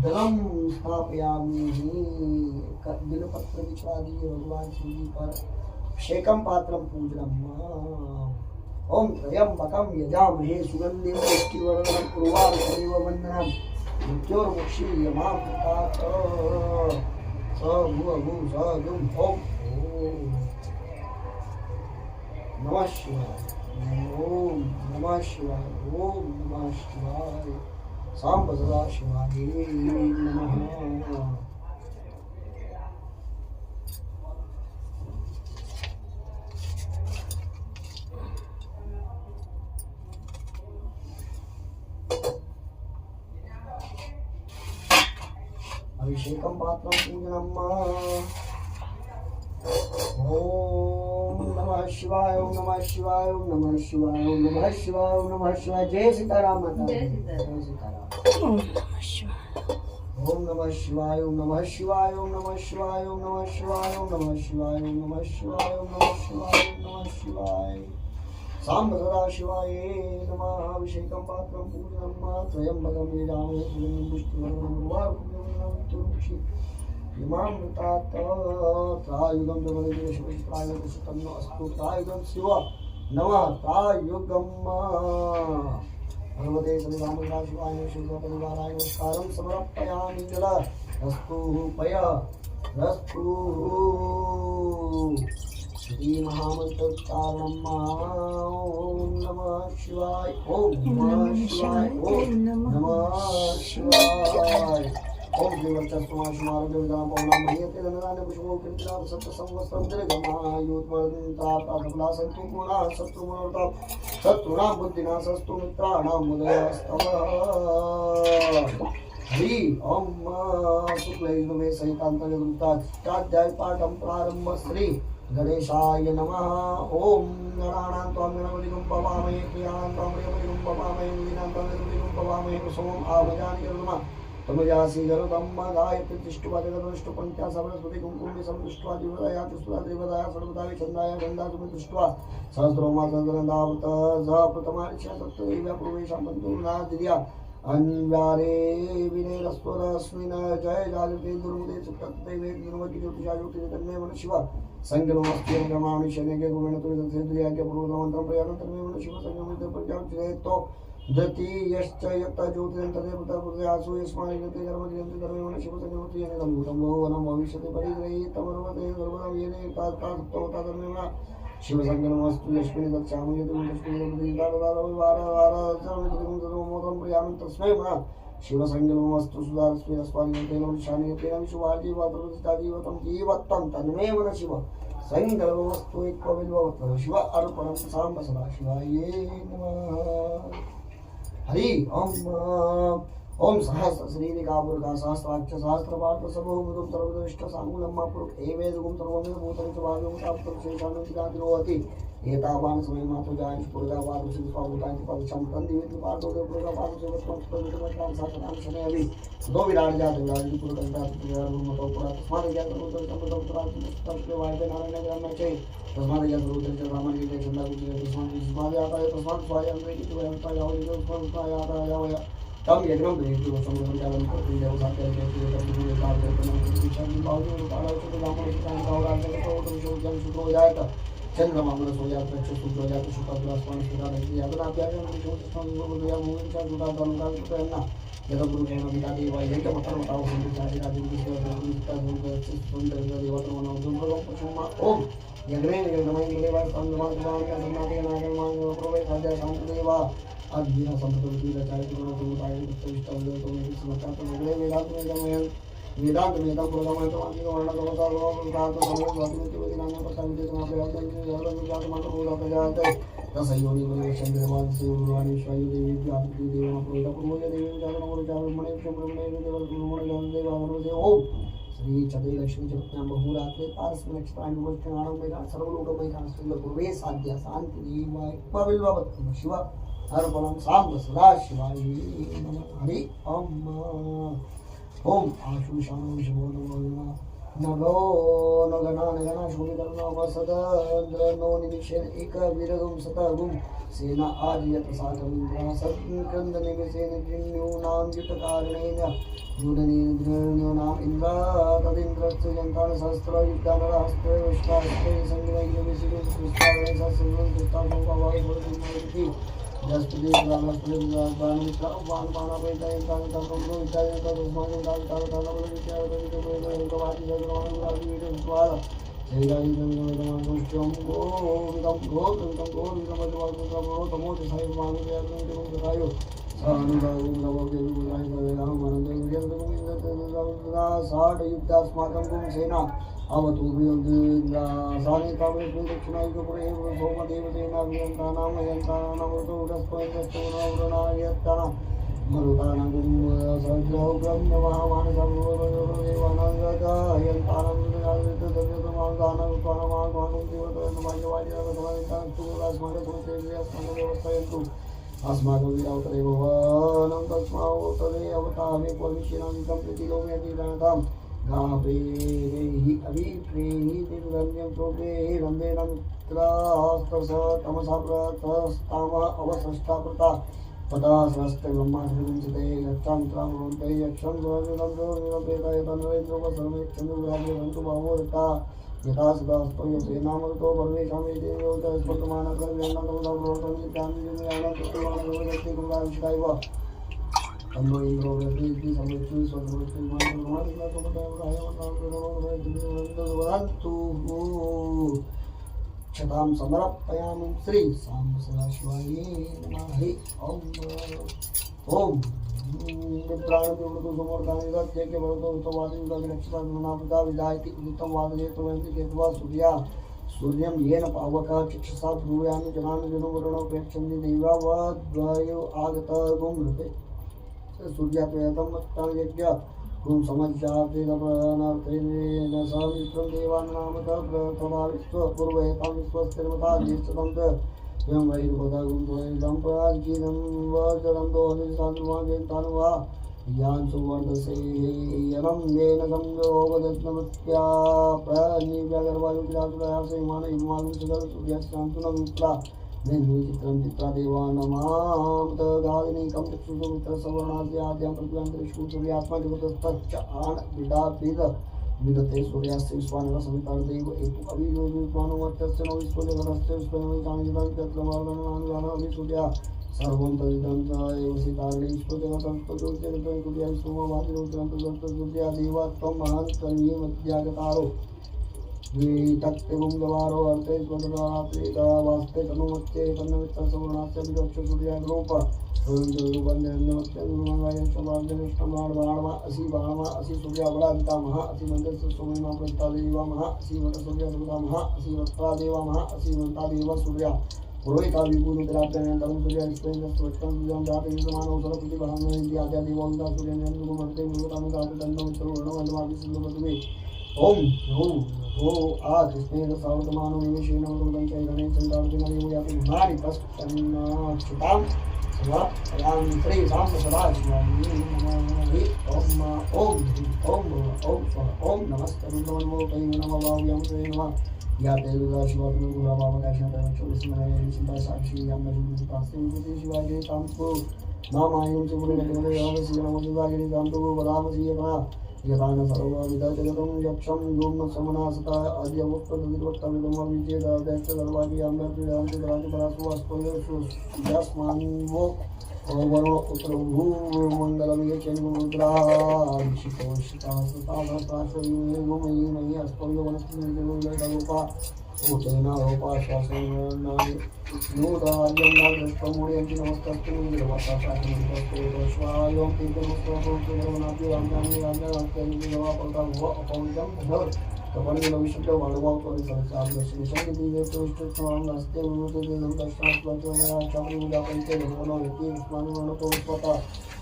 दलम स्थापयामि दिनपत्र बिछा दिए भगवान शिव जी पर अभिषेकं पात्रं पूजनम् ओम त्र्यंबकं यजामहे सुगंधिं पुष्टिवर्धनम् उर्वारुकमिव वन्दनम् मृत्योर्मुक्षीयमामृतात् स भुवभुव स दुं ओम नमः शिवाय ओम नमः शिवाय ओम नमः शिवाय साम्ब सदा शिवाय नमः अभिषेकं पात्रं पूजनम् ओम नमः शिवाय ओम नमः शिवाय ओम नमः शिवाय ओम नमः शिवाय ओम नमः शिवाय जय सीताराम माता जय सीताराम ओम नमः शिवाय ओम नमः शिवाय ओम नमः शिवाय ओम नमः शिवाय ओम नमः शिवाय ओम नमः शिवाय ओम नमः शिवाय ओम नमः शिवाय साम्ब सदा शिवाय नमः अभिषेकं पात्रं पूजनम् त्र्यंबकं यजामहे सुगन्धिं पुष्टिवर्धनम् उर्वारुकमिव तुलसी इमामृतात् त्रायुगं जगदेशवित्रायुगं सुतन्नो अस्तु त्रायुगं शिव नमः त्रायुगं भगवते श्रीरामचन्द्राय शिवाय शिवपरिवाराय नमस्कारं समर्पयामि जल रस्तु पय रस्तु श्री महामंत्रोच्चारणं ओम नमः शिवाय ओम नमः शिवाय ओम नमः शिवाय ओम श्रीवर्चस्वमाशुमारोग्यविदां पवनां मह्यते धनदाने पुष्पो कीर्तिनां सत्संवत्सरं दीर्घमायुर्वर्धन्ता सन्तु गुणाः शत्रुमनोरथां शत्रूणां बुद्धिनाशस्तु मित्राणां उदयस्तवः हरि ओम शुक्लयजुर्वेद सहितान्तर्गताध्याय पाठं प्रारम्भ श्री गणेशाय नमः ओम गणानां त्वां गणपतिं पवामहे प्रियाणां त्वां प्रियपतिं पवामहे मुनीनां त्वां गणपतिं पवामहे कुसुमं आभजानि नमः तमजासि गरुडं गायत्री तिष्ठुपतिगतुष्टुपन्त्या सरस्वती कुङ्कुमे संदृष्ट्वा दिवदया तुष्टा देवदया सर्वदा विचन्दाय गन्धासुमे दृष्ट्वा सहस्रोमा सहस्रगन्धावृत स प्रथमार्च्य सप्तदेव्या पूर्वेशां बन्धुनादिर्या अन्वारे विनेरस्वरस्मिन् जय जागृते दुर्मुदे सुप्तते वेद निर्वति ज्योतिषा ज्योतिष तन्मे मन शिव संगमस्ति गमामि शनेके गोविंद तो सेन्द्रिया के पूर्वमंत्रं प्रयाणं तन्मे मन शिव संगमित प्रजापति तो द्वितीयश्च यत् ज्योतिषं तदेव तत्पुरुषासु यस्मात् गते कर्मज्ञन्ति तन्मे मन शिव संगमति येन भूतं भवनं भविष्यति परिग्रहीतमर्वते सर्वदा येने तात्कालतो तन्मे मन शिव संगमस्तु यस्मिन् दक्षामि यदि मुष्टिं दारदारवारवारचरमिदं प्रयाणं तस्मै मन शिव संगमस्तु सुदारस्मिन् अस्माकं शानि तेन विशुभाजी वातप्रतिष्ठाजीवतं जीवत्तं तन्मे मन शिव संगमस्तु एकविद्वत्तं शिव अर्पणं साम्ब सदा शिवाय नमः हरि ओम ओम सहस्र श्रीनिकापुरका सहस्राक्ष सहस्रपाठ सबहुमुदं सर्वदृष्ट सांगुलम्मा पुरुष एवेदुगुं सर्वमेव भूतं च भाव्यं ताप्तं शेषानुतिगातिरोहति एतावान् समय मातु जायं पुरुषावादु शिल्पाभूतानि पदशं तन्दिवेति पादो पुरुषावादु सेवत्वं तद्वितमत्रां साक्षां शनयवि दो विराट जातं राजि पुरुषांतात्मयानु मतो पुरा तस्मात् ज्ञातरूपं सम्पदं पुरातनस्तस्य वायवे नारायणग्रामे च तस्मात् ज्ञातरूपं च रामनिके चन्द्राविजय तस्मात् याताय तस्मात् स्वायान्वेति वयंता यावति तस्मात् स्वायाताय तम यज्ञं देहितु संगमजालं कर्तुं देवसात्याय केतुं कालकल्पनं कृतिशानि बाहुं कालचक्र रामकृष्णां कावराजकतो शोजन सुतो जायत चंद्रमामन सोयात चक्षुतो जायत सुतास्मान स्थिरानति यातनाप्यायं विशोषं गोदया मोहिंसा सुतादंगा सुतयन्ना यदगुरुजेन विदादि वैदिक मतरमताव संचारि राजविद्या सुंदर देवतमनो दुर्गम पशुमा ओम यज्ञेन यज्ञमय देवा संगमात्माय संनाते नागमाय प्रवेशाय शांतदेवा अद्भिना संपत्ति रचाय गुरुताय उत्तम तो मेरी समता तो मेरे वेदांत में जमयन वेदांत में तम प्रोग्राम तो आदि वर्ण कमता लोग का तो समझ बात में तो नाम पता विदेश में प्रयास करके यार में जात मात्र हो जाता जाता है दस योनि में चंद्रवान से उर्वाणी स्वायु देवी व्यापी देव प्रोग्राम पूर्व देवी जात नमो जात मणि सुब्रह्मण्य देव गुरुमणि ज्ञान देव अमर से ओम श्री चतुर लक्ष्मी चतुर्थ्यां बहुरात्रे पारस नक्षत्राणि गोष्ठाणां में सर्वलोकमय कांस्त्रिल पूर्वे साध्या शांति देवाय पविल्ववत् शिव अर्पणं साम्ब सदा शिवाय नमः हरि ओम ओम आशुषाणं शिवो नमो नगो नगना शोभितर्णो वसदन्द्रनो निमिषेन एकविरगुं सतगुं सेना आर्यत साकमिन्द्रा सत्कन्दनिमिषेन जिन्यूनां युतकारणेन युधनीन्द्रन्यूनाम् इन्द्रा तदिन्द्रस्य यन्त्राणि सहस्र युद्धानरहस्ते विश्वास्ते सङ्गिनैर्विशिरुं विस्तारणे सहस्रं दुष्टाभं भवामि जस्पति रामस्पति राजबाणिका वानपाना पैताय कांतापम्रो विचाय तस्मात् कांतापम्रो विचाय तस्मात् जगवान राजी विद्वार सेयाई जगवान दोष्टम गोविदम मधुवादो तमो साई मानु यानो बतायो सानुदायो नवके विराय गवेलाम मनंदे विजयन्दो साठ युद्धास्माकं कुं सेना अवतु वियोगिन्द्रा सानि कामे दक्षिणाय पुरे सोमदेवतेना वियन्तानां यन्तानां उदस्पयस्तुनावृणायत्ताना मरुतानां सहस्रौ ब्रह्मवामानसर्वदेवानां यन्तानां दव्यतमादानां उत्पानमागमानं देवतमायवायस्माकं अस्माकं विरावतरे भवानं तस्मात् अवतामे परमेश्वरां प्रीतिलोम्यतिदातां गाप्रेहि अभिप्रेहि दिव्यं प्रोगे रन्देन मित्रास्तस तमसा प्रतस्ताम अवसष्टा प्रता पदा सहस्ते ब्रह्माश्रविंसते यक्षान्त्रां भवन्ते यक्षं द्वाविनं निरपेताय तन्नरेन्द्रोपसर्वे चन्द्रविराजन्तु भावोरता यथा सदास्तो यसेनामृतो परमेशां वेदेवोत स्फुटमानकर्व्यान्नतमुदाव्रोतनित्यान्निजन्यानप्रतिमानोदस्ति तन्नो इन्द्रो वेदेति समृद्धि स्वधृतिमानसुमानसुमतयवरायवन्तु क्षतां समर्पयामि। श्री सांब सदाशिवाय नमः। हरि ओम। ओम प्राणदेवतो समोर्धानि सत्य के वरदो तो वादी उदा विलक्षिता गुणापदा विदायति उदितं वादने तो वंति केतवा सूर्या सूर्यं येन पावका चक्षुषा ध्रुवयामि जनानि जनवरणो प्रेक्षन्ति देवावद्वायो आगता गुमृते सूर्यात्वयतं मत्तायज्ञ गुं समज्जाते नवनार्थेन समित्रं देवानामतः प्रथमाविश्व पूर्वयतां विश्वस्तिर्मता ज्येष्ठतं च यं वैरुपदा गुं द्वयं प्राचीनं वज्रं दोहनं साधुवान् तानुवा यान् सुवर्धसे यनं येन संयो वदत्नमत्या प्रनिव्यागर्वायु विराजुरायासे मान युमागं सुदर सूर्यास्तान्तुनं विप्रा चित्रं चित्रा देवानमामत गादिनीकं चक्षुषुमित्रसवर्णास्य आद्यां पृथ्व्यान्तरिक्षु सूर्यात्मा जगतस्तच्च आण विडाभिद विदते सूर्यास्य विश्वानर समितार्देव एतु अभियोजुष्मानुवर्तस्य नो विश्वजगतस्य विश्वजगतानि तत्रमार्गणानि सूर्या सर्वं तदिदं एव सितारणे विश्वजगतस्तुजगतं सूर्या विश्वमादिरोचनं देवा त्वं महान्तर्ये मध्यागतारो वितक्तिगुं जवारो अर्थे स्वतरात्रिका वास्ते तनुमत्ते तन्नमित्रसवर्णास्य विदक्ष सूर्याग्रोप रूपन्यन्नमत्ते गुरुमंगाय शमार्जनिष्ठमार्वाणमा असि बाणमा असि सूर्यावलादिता महा असि मन्दस्य सोमेमा प्रस्ता देवा महा असि वट सूर्या सुता महा असि वट्रा देवा महा असि वन्ता देवा सूर्या पुरोहिता विभूतिराप्यनन्तरं सूर्या विश्वेन्द्रस्वच्छं सूर्यं जाते समानौ सरस्वतीवहनं इत्याद्या देवोऽन्ता सूर्यन्यन्नुमन्ते मुरुतानुदातुतन्नमित्रवर्णमन्माभिसिन्धुमतुमे ओम ओ आ कृष्णेन सावतमानो निवेशेन वरुदं चैरणे चन्द्रावतिनदेवो याति गुणानि तस्कन्नाक्षितां समाप्यां श्री सांब सदाशिवाय नमः। ओम ओम ओम ओम ओम नमस्ते रुद्रमन्मो तै नमः भाव्यां श्री नमः या देवदा शिवात्मक गुणाभावकाशं चोविस्मय चिन्ता साक्षी यां नजुपास्ते विभूति शिवाय तांसु नामायं च गुरुदेवो यावस्य नमोदिवागिनी तांसु वदामसीयता यदान सर्वविदा जगतं यक्षं योम समनासता आद्य वक्तदिवक्तविदमविचेदाव्यक्त सर्वाभियाम्यर्पिदान्तिराजपरासुवास्तोयसु यस्मान्वो वरुण उत्तरभू मण्डलमियचेन्मुद्राशितोषितासुताभ्राशयुमयी अस्तोयो वनस्पतिनिर्देवोपा ऊतेन उपाश्वासेन नूदार्यं नागृष्टमूर्यन्ति नमस्तस्तु निर्वासाशासनमस्तोश्वायों तीर्थनमस्तोषोषेणवनाभ्यो राम्यामि कपण्डिलविशुद्धो वाणुवाक्तोरिसंसारदर्शनिशङ्कितीवेष्टविष्टुष्मां नस्ते विमुक्तिदिनं दर्शनात्मकमया चापरिमुदापैते भगवनो यति विस्मानुवर्णतो स्वता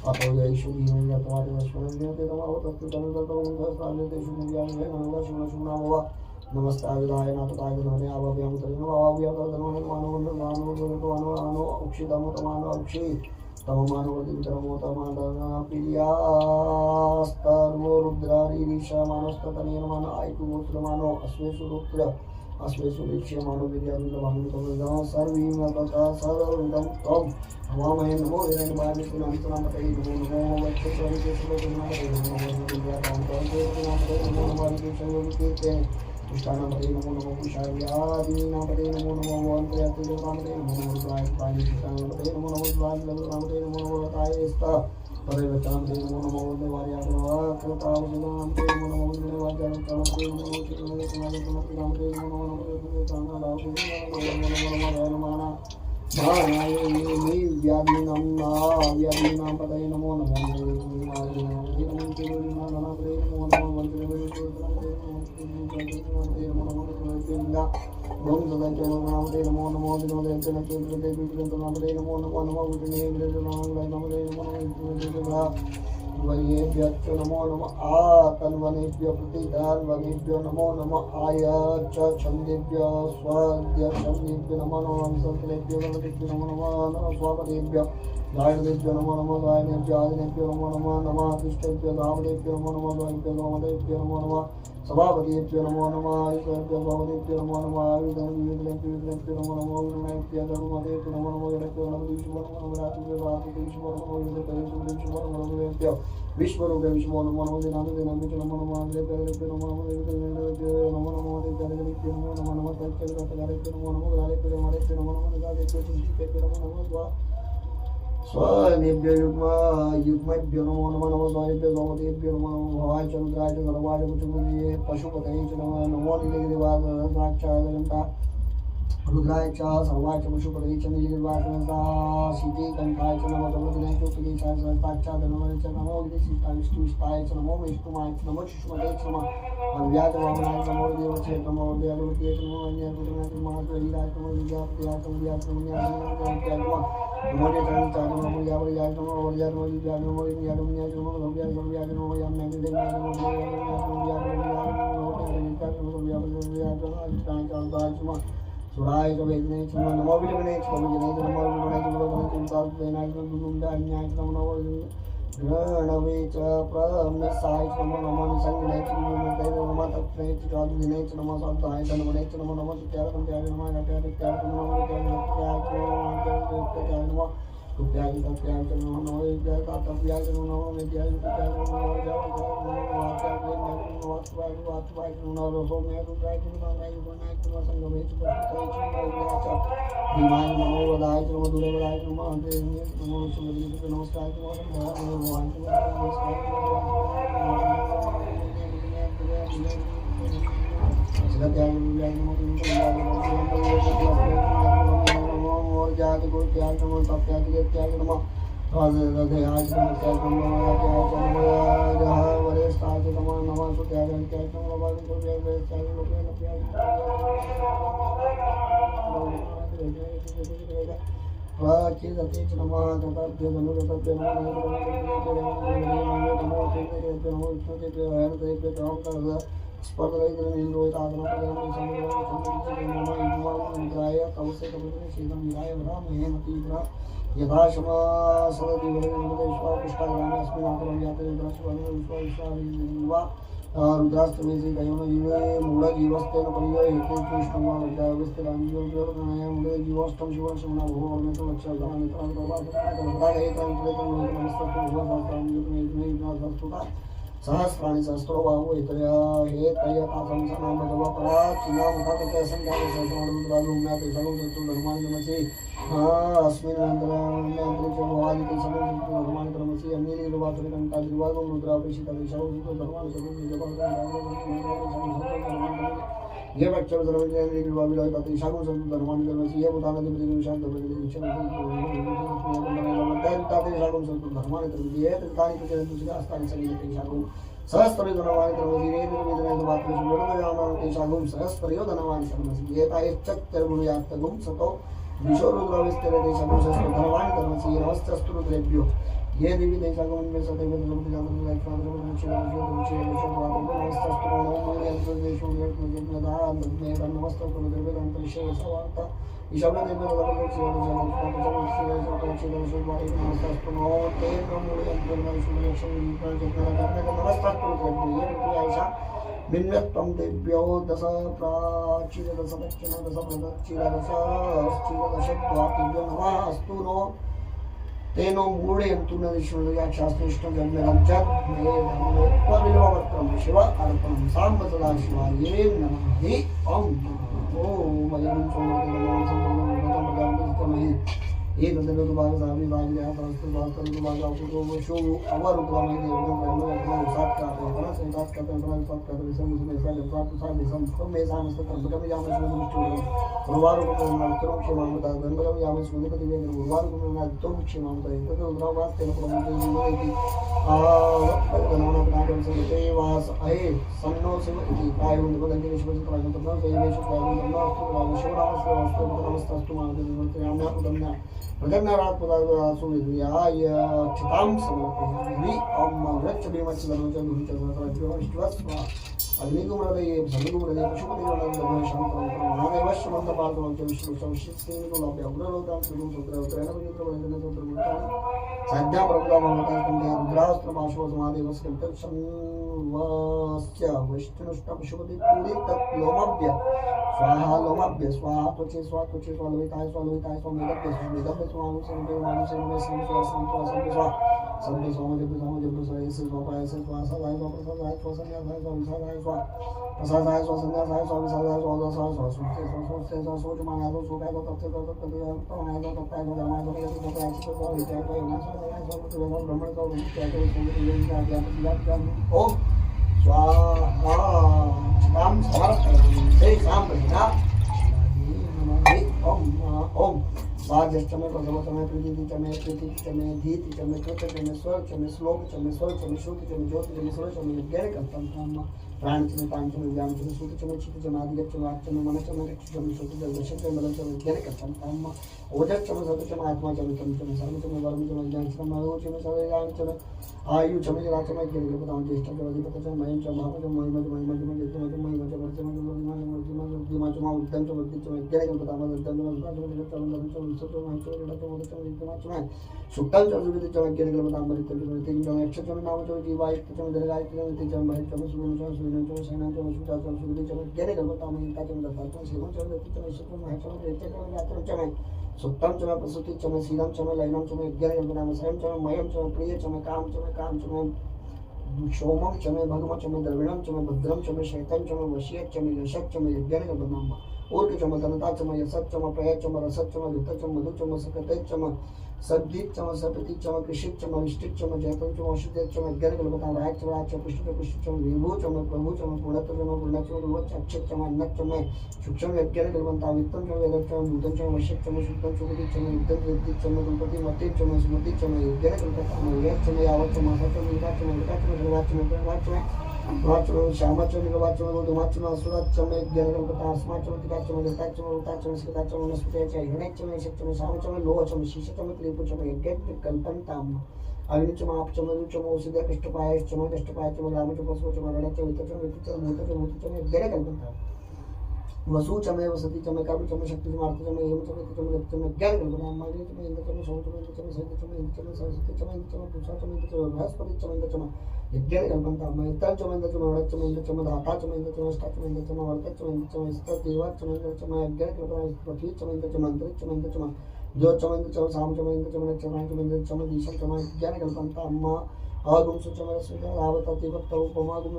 अतो यैषु धीमयत्वादिवस्वनज्ञते तमावतस्तु तनुदतो सहस्रान्यतेषु मुद्यानि नमः नमस्ताविदाय नाथताय नमः आवाभ्यां तरिनो आवाभ्यां मानो उक्षितमोतमानो उक्षि तममानवदितरमोतमानः प्रियास्तर्वो रुद्रारीरिषमानस्ततनेन मान आयकुगोत्रमानो अश्वेषु रुद्र अश्वेषु वीक्ष्यमानो वीर्यारुद्रभानुतमः सर्वीमतः सर्वविदं त्वं हवामहे नमो हिरण्यमानिपुनान्तनामते नमो नमो वक्षस्वरिकेशवकुमारते नमो नमो कृष्णानामते नमो नमो कुशायादीनामते नमो नमो वन्त्रयात्रिलोकामते नमो नमो कृष्णानामते नमो नमो शिवानमते नमो नमो तायेस्ता परवचामते नमो नमो देवार्याकृतावसनामते नमो नमो देवार्याकृतामते नमो नमो कृष्णानामते नमो नमो कृष्णानामते भानायिनी व्याधीनां व्याधीनां पतये नमो नमो नमो नमो नमो वयेभ्यश्च नमो नमः आतन्वनेभ्यो प्रतिदानवनेभ्यो नमो नमः आय च छन्देभ्यो स्वाद्य छन्देभ्यो नमो नमः संस्कृतेभ्यो गणतेभ्यो नमो नमः स्वापदेभ्यो गायनेभ्यो नमो नमः गायनेभ्यो आदिनेभ्यो नमो नमः नमः कृष्णेभ्यो धावनेभ्यो नमो नमः द्वैभ्यो नमोदेभ्यो नमो नमः सभापतिभ्यो नमो नमः ईश्वरेभ्यो भवनेभ्यो नमो नमः आयुधनेभ्यो नमो नमः गुरुनेभ्यो धर्मदेभ्यो नमो नमः जडेभ्यो नमः रात्रिभ्यो रात्रिभ्यो नमो नमः विश्वरूपे विश्वो नमो नमः दिनाभ्यो नमो नमः देवेभ्यो नमो नमः देवेभ्यो नमो नमः देवेभ्यो नमो नमः तच्चगारेभ्यो नमो नमः गारेभ्यो नमो नमः गारेभ्यो चिन्तिभ्यो नमो नमः स्वनेभ्यो युग्मेभ्यो नमो नमः नमः स्वाहेभ्यो गोमतेभ्यो नमो नमः भवाय चन्द्राय च सर्वाय कुचुकुर्ये पशुपतये च नमो नमो निलेदेवाय साक्षात् रुद्राय च सर्वाय च पशुपतये च नीलवासनसा सीते कंठाय च नमो भगवते चोपदेशाय सहस्राक्षात् नमो च नमो विशिष्टाय विष्णुष्टाय च नमो विष्णुमाय च नमो शिशुमते च नमो अव्याज वामनाय च नमो देवचे नमो दयालुवते च नमो अन्यपुत्रनाय च नमो हरिराय च नमो विद्यापत्याय च नमो विद्यापत्याय नमो नमो चरण च नमो यावयाय च नमो वर्याय च नमो विद्याय नमो यादुन्याय च नमो भव्याय च नमो याद नमो याम्याय च देवाय च नमो सुराय च वेदने च नमो विलवने च नमो जने च नमो विलवने च नमो धने च विशाल वेनाय च दुन्दुन्दान्याय च नमो गणवे च प्रमेसाय च नमो निसंगने च नमो तत्रे च जादुदिने च नमो साधाय च नमो च नमो सुत्याय पंचाय नमो नट्याय च नमो नमो रुपयाय तत्याय च नमो विद्याय तत्याय च नमो विद्याय तत्याय च नमो वात्वाय च नमो रोमे रुद्राय च नमो नारायणाय च नमो संगमे च पशुपतये च नमो च भीमाय नमो वदाय च नमो दुर्वदाय च नमो देवाय च नमो सुमति च नमस्कार च नमो भगवान च नमो जाति गुरु त्याग नमो तप्याग त्याग नमो राधेयाय च नमो त्याग नमो राधेयाय च नमो जह वरेष्ठाय च नमो नमः सुत्याग त्याग नमो बाल को त्याग त्याग लोके न त्याग प्राचिदते च नमः तथाभ्यो नमो तथाभ्यो नमो नमो स्पर्धय कवसे कवसे शीतम विराय वरा महेमतीव्रा यथाशमा सदति वरेन्द्रदेश्वापुष्टाग्रामे अस्मिन् आकरं याते रुद्रास्वामिविश्वा रुद्रास्तमेसि दयोनो जीवे मूढजीवस्तेन परियो हेते कृष्णमा विद्याविस्तिराञ्जोर्गणय मूढजीवष्टं शिवशमना भूवर्णेत लक्ष्यगणनितरान्तरबाधकामस्तुभुवसहस्राञ्जोर्गणय सहस्राणि सहस्रो बाहु एतया हे तयतासं सनाम भगवपरा किनामुखातते संख्याते सहस्राणुरुद्रालुम्याते सर्वं शत्रु धर्माणि नमसि अस्मिन् अन्तरान्तरिक्षे भवादिते सर्वं शत्रु धर्माणि नमसि अन्यनिर्वाचने कंठाद्रिवागं रुद्रापेक्षितानि सर्वं शत्रु धर्माणि सर्वं ये बच्चों सर्वज्ञानिर्वाविलायताते शागं शत्रु धर्माणि नमसि ये बुधानधिपति निशान धर्मजले विक्षणताते शागं शत्रु धर्माणि नमसि ये तत्कानि प्रचलन्तु अस्तानि संगीते शागं सहस्त्रयो धनवानि नमसि ये निर्विदने वात्मेषु विरदयानां शागं सहस्त्रयो धनवानि नमसि ये तायश्चत्तर्गुणयात्तगुं सतो विशोरुद्रविस्तरते शागं सहस्त्र धनवानि नमसि ये नमस्तस्तु रुद्रेभ्यो ये देवी देशागं में सदैव नमोति जातं नमस्तस्तु रुद्रेभ्यो परिषे सवार्ता ईशाव्य देवे देव्यो दश प्राचीर दश दक्षिण दश प्रदक्षिण दश दशत्वादिभ्यो नमः अस्तु नो तेनो मूढयन्तु न विष्णुयाक्षास्तिष्ठं जन्मरञ्चत् मे नमोत्पविलोवत्रं शिव अर्पणं साम्ब सदा शिवाय नमः ॐ मयं सोमवती ये तदेव भागसामि भाग्या संस्तु भागस्तु भागपुरो वशो अवरुद्रमय देवं कर्म सात्कार्यं संसात्कार्यं सात्कार्यं विसंसुमे सात्कार्यं सात्कार्यं में सामस्तकर्मकं यामस्मृतिष्ठोरं गुरुवारुकं क्षेमामता गंगलं यामस्मृतिपति वेदं गुरुवारुकं नादुं क्षेमामता तद्रुद्रावास्तेन प्रमुखं गणनापनाकं संते वास अहे सन्नो शिव इति प्रायं निबद्धेश्वरं प्रायं तथा देवेषु प्रायं नमस्तु शिवरामस्तु नमस्तस्तु मानवं प्रगन्नारात पदासु विद्याय चितां समर्पयामि ॐ वृक्षभीमच्चदनुचन्दुचन्द्रज्योतिष्वस्व अग्निकुमरदये सन्निकुमरदये पशुपतिगणन्दभय शान्तमहादेव श्रीमन्तपार्थवं च विष्णुसंशिष्टिनिकुलभ्य उग्रलोकां सुरुद्रवत्रयणविद्रवन्दनसूत्रमुत्तानि सद्या प्रबुधामहतास्कन्धे रुद्रास्त्रमाशुवसमादेवस्कन्तक्षन्वस्य विष्णुष्टपशुपतिपूरितलोमभ्य स्वाहा लोमभ्य स्वाहा त्वचे स्वालोहिताय स्वालोहिताय स्वामेदभ्य स्वामेदभ्य स्वानुसंभे मानुसंभे संस्वा संभे स्वामजभ्य स्वामजभ्य स्वायसे स्वापायसे स्वासदाय स्वाप्रसादाय स्वासन्यासाय स्वाविसादाय स्वाप्रसादाय स्वासन्यासाय स्वाविसादाय स्वादसाय स्वासुते स्वासुते स्वासोचमानाय स्वासुकाय स्वातप्ते स्वातप्तय स्वामाय स्वातप्ताय स्वाधर्माय स्वाधर्माय स्वातप्ताय स्वाविद्याय स्वाविनाशाय स्वापतिवेदं ब्रह्मण स्वाविद्याय स्वाविद्याय ओम स्वाहा चितां समर्पयामि ते साम्प्रतिना ओम भाग्यश्चमे प्रथमचमे प्रीतिचमे प्रीतिचमे धीतिचमे कृतचमे स्वरचमे श्लोकचमे स्वरचमे श्रुतिचमे ज्योतिचमे स्वरचमे यज्ञकल्पं प्राणचमे पांचमे व्यामचमे सूतचमे चित्तचमे आदिगच्चमे वाक्चमे मनश्चमे रक्षचमे श्रुतिचमे दशचमे बलचमे यज्ञकल्पं ओजश्चमे सतचमे आत्माचमे तमचमे सर्वचमे वरमचमे ज्ञानचमे अयोचमे सर्वज्ञानचमे आयुचमे राचमे यज्ञकल्पं ज्येष्ठचमे अधिपतचमे मयंचमे महापचमे महिमचमे महिमचमे यज्ञमचमे महिमचमे वर्चमे महिमचमे उद्धंचमे वृद्धिचमे यज्ञकल्पं वृद्धंचमे सुक्तम चमे प्रसूति चमे शीलम चमे लयनम चमे यज्ञकल्पनाम स्वयं चमे मयम चमे प्रिय चमे काम चमे क्षोमम चमे भगम चमे द्रविणम चमे भद्रम चमे शैतम चमे वशीयत चमे यशत चमे यज्ञकल्पनाम ऊर्क चम धनता चम यसत चम पय चम रसत चम घृत चम मधु चम सकत चम सद्धित चम सपति चम कृषित चम विष्टित चम जयतम चम औषध चम यज्ञकल्पनाम राज चम राज चम पुष्ट चम विभु चम प्रभु चम पूर्णत्व चम पूर्णत्व गुरुवच्च अक्षत चम अन्नत चम सूक्ष्म यज्ञकल्पनाम वित्तम चम वेदम चम भूतम चम वश्यत चम शुद्धम चुगति चम विद्युत विद्युत चम गुरुपति मति चम स्मृति चम यज्ञकल्पनाम वेद चम यावत चम असत चम विकास चम विकास चम सर्वाच चम प्रवाच चम वाचम श्यामचम निगवाचम गोधुमाचम असुराचम यज्ञकल्पनाम अस्माचम तिकाचम गताचम उताचम स्कताचम वनस्पतिचम हिरण्यचम यशचम सामचम लोहचम शीशचम त्रिपुचम यज्ञकल्पनाम अग्निचम आपचम रुचम औषध कष्टपायचम कष्टपायचम ग्रामचम पशुचम रणचम वितचम वितचम भूतचम भूतचम यज्ञकल्पनाम वसुचम वसतिचम कर्मचम शक्तिचम अर्थचम एवचम यतचम गतचम यज्ञकल्पनाम मग्निचम इंद्रचम सोमचम इंद्रचम सहितचम इंद्रचम सरस्वतीचम इंद्रचम पुरुषाचम इंद्रचम बृहस्पतिचम इंद्रचम यज्ञकल्पनाम इंद्रचम इंद्रचम वरणचम इंद्रचम धाताचम इंद्रचम अष्टाचम इंद्रचम वर्तचम इंद्रचम स्तदेवाचम इंद्रचम यज्ञकल्पनाम पृथ्वीचम इंद्रचम अंतरिक्षम इंद्रचम ज्योतिचम इंद्रचम सामचम इंद्रचम नक्षत्राचम इंद्रचम दिशचम यज्ञकल्पनाम आगुंसुचम रावततिभक्तौ उपमागुं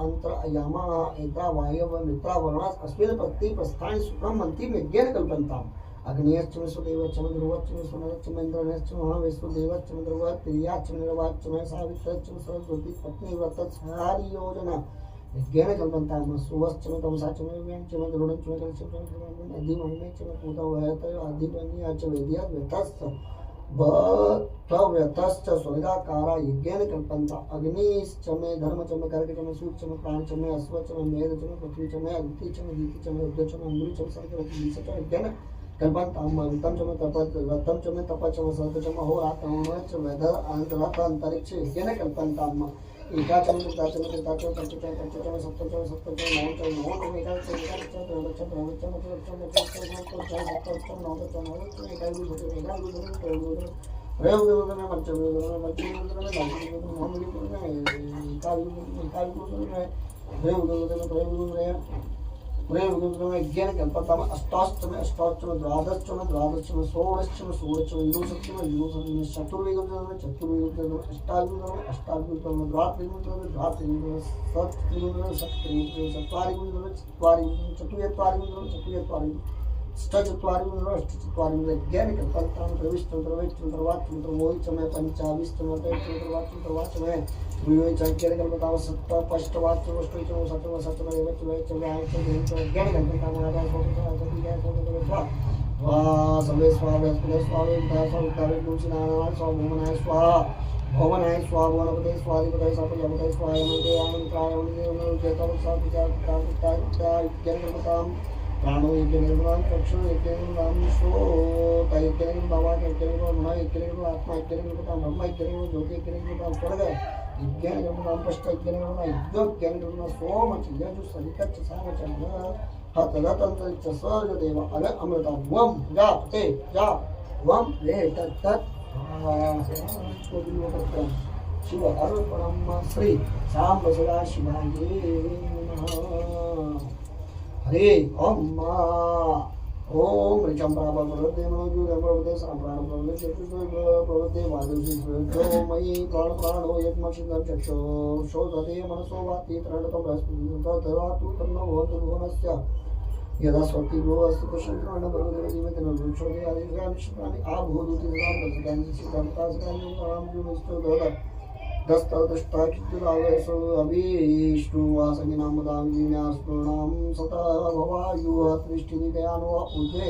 अंतर यामा एता वायव मित्रा वर्णास अस्मिन् प्रति प्रस्थानि सुखं मंत्रिम यज्ञकल्पन्ताम् अग्नियश्चम सुदेवश्चम ध्रुवश्चम सुनरश्चम इंद्रश्चम महाविष्णुदेवश्चम ध्रुवः प्रियाश्चम निर्वाच्चम सावित्रश्चम सरस्वती पत्नी व्रतचारि योजना यज्ञकल्पन्ताम् सुवश्चम तमसाचम व्यंचम द्रोणश्चम कलशश्चम अधिमहिमेश्चम पूतवहत अधिपन्याच वेद्या व्यतस्थ व्यतश्च स्वर्गाकारा यज्ञकल्पन्ता अग्निश्चमे धर्मचमे कर्कचमे सूक्ष्म प्राणचमे अश्वचमे मेधचमे पृथ्वीचमे अदितिचमे दीतिचमे रुद्रचमे अंगुलीचमे सर्वचमे दिशचमे यज्ञकल्पन्ताम् रतमचमे तपचमे सर्वचमे अहोरात्रमच वेदर अंतरथ अंतरिक्ष यज्ञकल्पन्ताम् एकाचमे कृताचमे कृताचमे पंचचमे पंचचमे सप्तचमे सप्तचमे नवचमे एकाचमे त्रयोदशमे यज्ञकल्पनाम अष्टाष्टमे अष्टाष्टमे द्वादशमे द्वादशमे षोडशमे षोडशमे विंशतिमे विंशतिमे चतुर्विंशतिमे चतुर्विंशतिमे अष्टाविंशतिमे अष्टाविंशतिमे द्वात्रिंशतिमे द्वात्रिंशतिमे सप्तत्रिंशतिमे सप्तत्रिंशतिमे चत्वारिंशतिमे चत्वारिंशतिमे चतुर्चत्वारिंशतिमे चतुर्चत्वारिंशतिमे अष्टचत्वारिंशतिमे अष्टचत्वारिंशतिमे यज्ञकल्पनाम प्रविष्टं प्रवेष्टं प्रवाच्यं प्रवोच्यमे पंचाविष्टं प्रवेष्टं प्रवाच्यं प्रवाच्यमे यज्ञकल्पनाम सप्तपष्टवाच्यं अष्टचम सप्तम सप्तम एवचम एवचम आयचम एवचम यज्ञकल्पनाम सवे स्वाहा बृहस्पति स्वाहा विद्या स्वाहा तुलसीनारायण स्वाहा भुवनाय स्वाहा भवनाय स्वाहा भुवनपते स्वाहाधिपतये स्वाहा प्रजापतये स्वाहा यमते आमन्त्राय यज्ञकल्पनाम प्राणो यज्ञकल्पनाम चक्षु यज्ञकल्पनाम श्रोत यज्ञकल्पनाम यज्ञकल्पनाम यज्ञकल्पनाम आत्मा यज्ञकल्पनाम ब्रह्म यज्ञकल्पनाम ज्योति यज्ञकल्पनाम स्वर्ग यज्ञकल्पनाम पष्ट यज्ञकल्पनाम यज्ञकल्पनाम सोम यजु सवितच्च सामचंद्र हतरतंतरिच्च स्वर्गदेव अग अमृता वम जापते जा वम रे तत् शिव अर्पणम श्री सांब सदा शिवाय नमः हरे ओम ऋचम प्राण प्रवृत्ते मनोजूर प्रवृत्ते सांप्राण प्रवृत्ते प्रवृत्ते वादुषी प्रवृत्तो मयि प्राण प्राणो यज्ञमक्षिदं चक्षो शोधते मनसो वाति त्रणकं बृहस्पति तदातु तन्नो भवतु भुवनस्य यदा स्वस्ति भुवस्तु कुशलत्राण भगवते धीमहि तन्नोषधे आदिशानि आभूदुति तदां दशकानि सिद्धान्तासकानि रामजुमिष्टो दोद दस्तदष्टाचित्तदावेशो अभीष्टुवासगिनां दामिन्यास्पूर्णां सता भवायुः त्रिष्ठिनिकयानो ऊर्ध्वे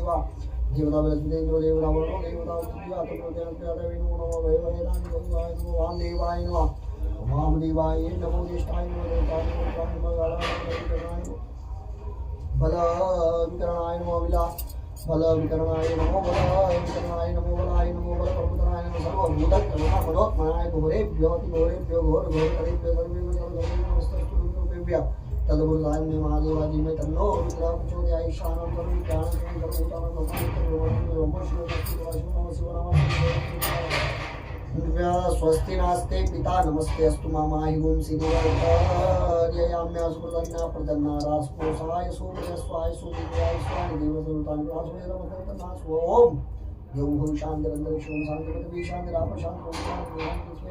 देवा देवता बृहस्पति देवता वरुणो देवता पृथ्वी देवता विष्णु नमो भैरवाय नमो वामदेवाय नमो वामदेवाय नमो ज्येष्ठाय नमो देवताय नमो गाणाय बल विकरणाय नमो विलास बल विकरणाय नमो बल विकरणाय नमो बलाय नमो बल प्रमुदनाय नमो सर्वभूत करुणा मनोत्मनाय घोरेभ्यो घोरेभ्यो घोर घोर करेभ्यो सर्वेभ्यो सर्वभूत नमस्तेभ्य तदुर्गाय में महादेवादि में तन्नो रुद्रा प्रचोदयाय शानं करुण ज्ञान सर्वभूतानां नमः स्वस्ति नास्ते पिता नमस्ते अस्तु मामाहि ओम सिद्धिर्याम्या सुप्रदन्ना प्रदन्ना रासपोषाय सूर्यस्वाय सूर्याय स्वाय देवसुतान रासवेदमतनास ओम देवो शांतिरंतर शिवं शांतिपति शांतिराप शांति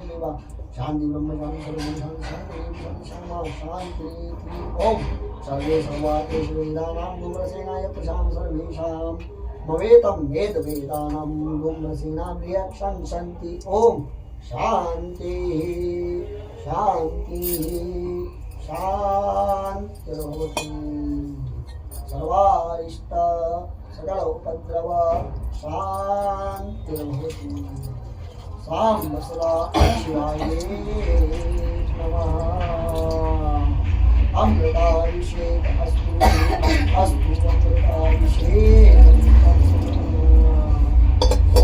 देवा शांति ब्रह्म शांति सर्व शांति शांति शांति शांति ओम सर्वे सर्वातेषु वेदानां गुमरसेनाय प्रशां सर्वेषां मवेतं वेद वेदानां गुमरसेनां रियक्षं सन्ति ओम शांति शांति शांतिर्भवतु सर्वारिष्ट सकल उपद्रव शांतिर्भवतु साम सदा शिवाय नमः अमृताभिषेक अस्तु अस्तु अमृताभिषेक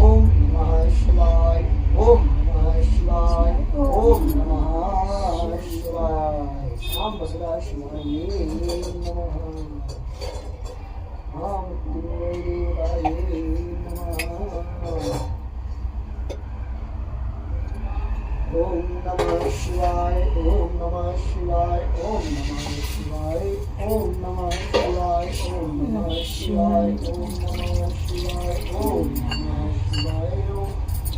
ओम नमः शिवाय ओम नमः शिवाय ओम नमः शिवाय साम सदा शिवाय नमः ओम नमः शिवाय ओम नमः शिवाय ओम नमः शिवाय ओम नमः शिवाय ओम नमः शिवाय ओम नमः शिवाय ओम नमः शिवाय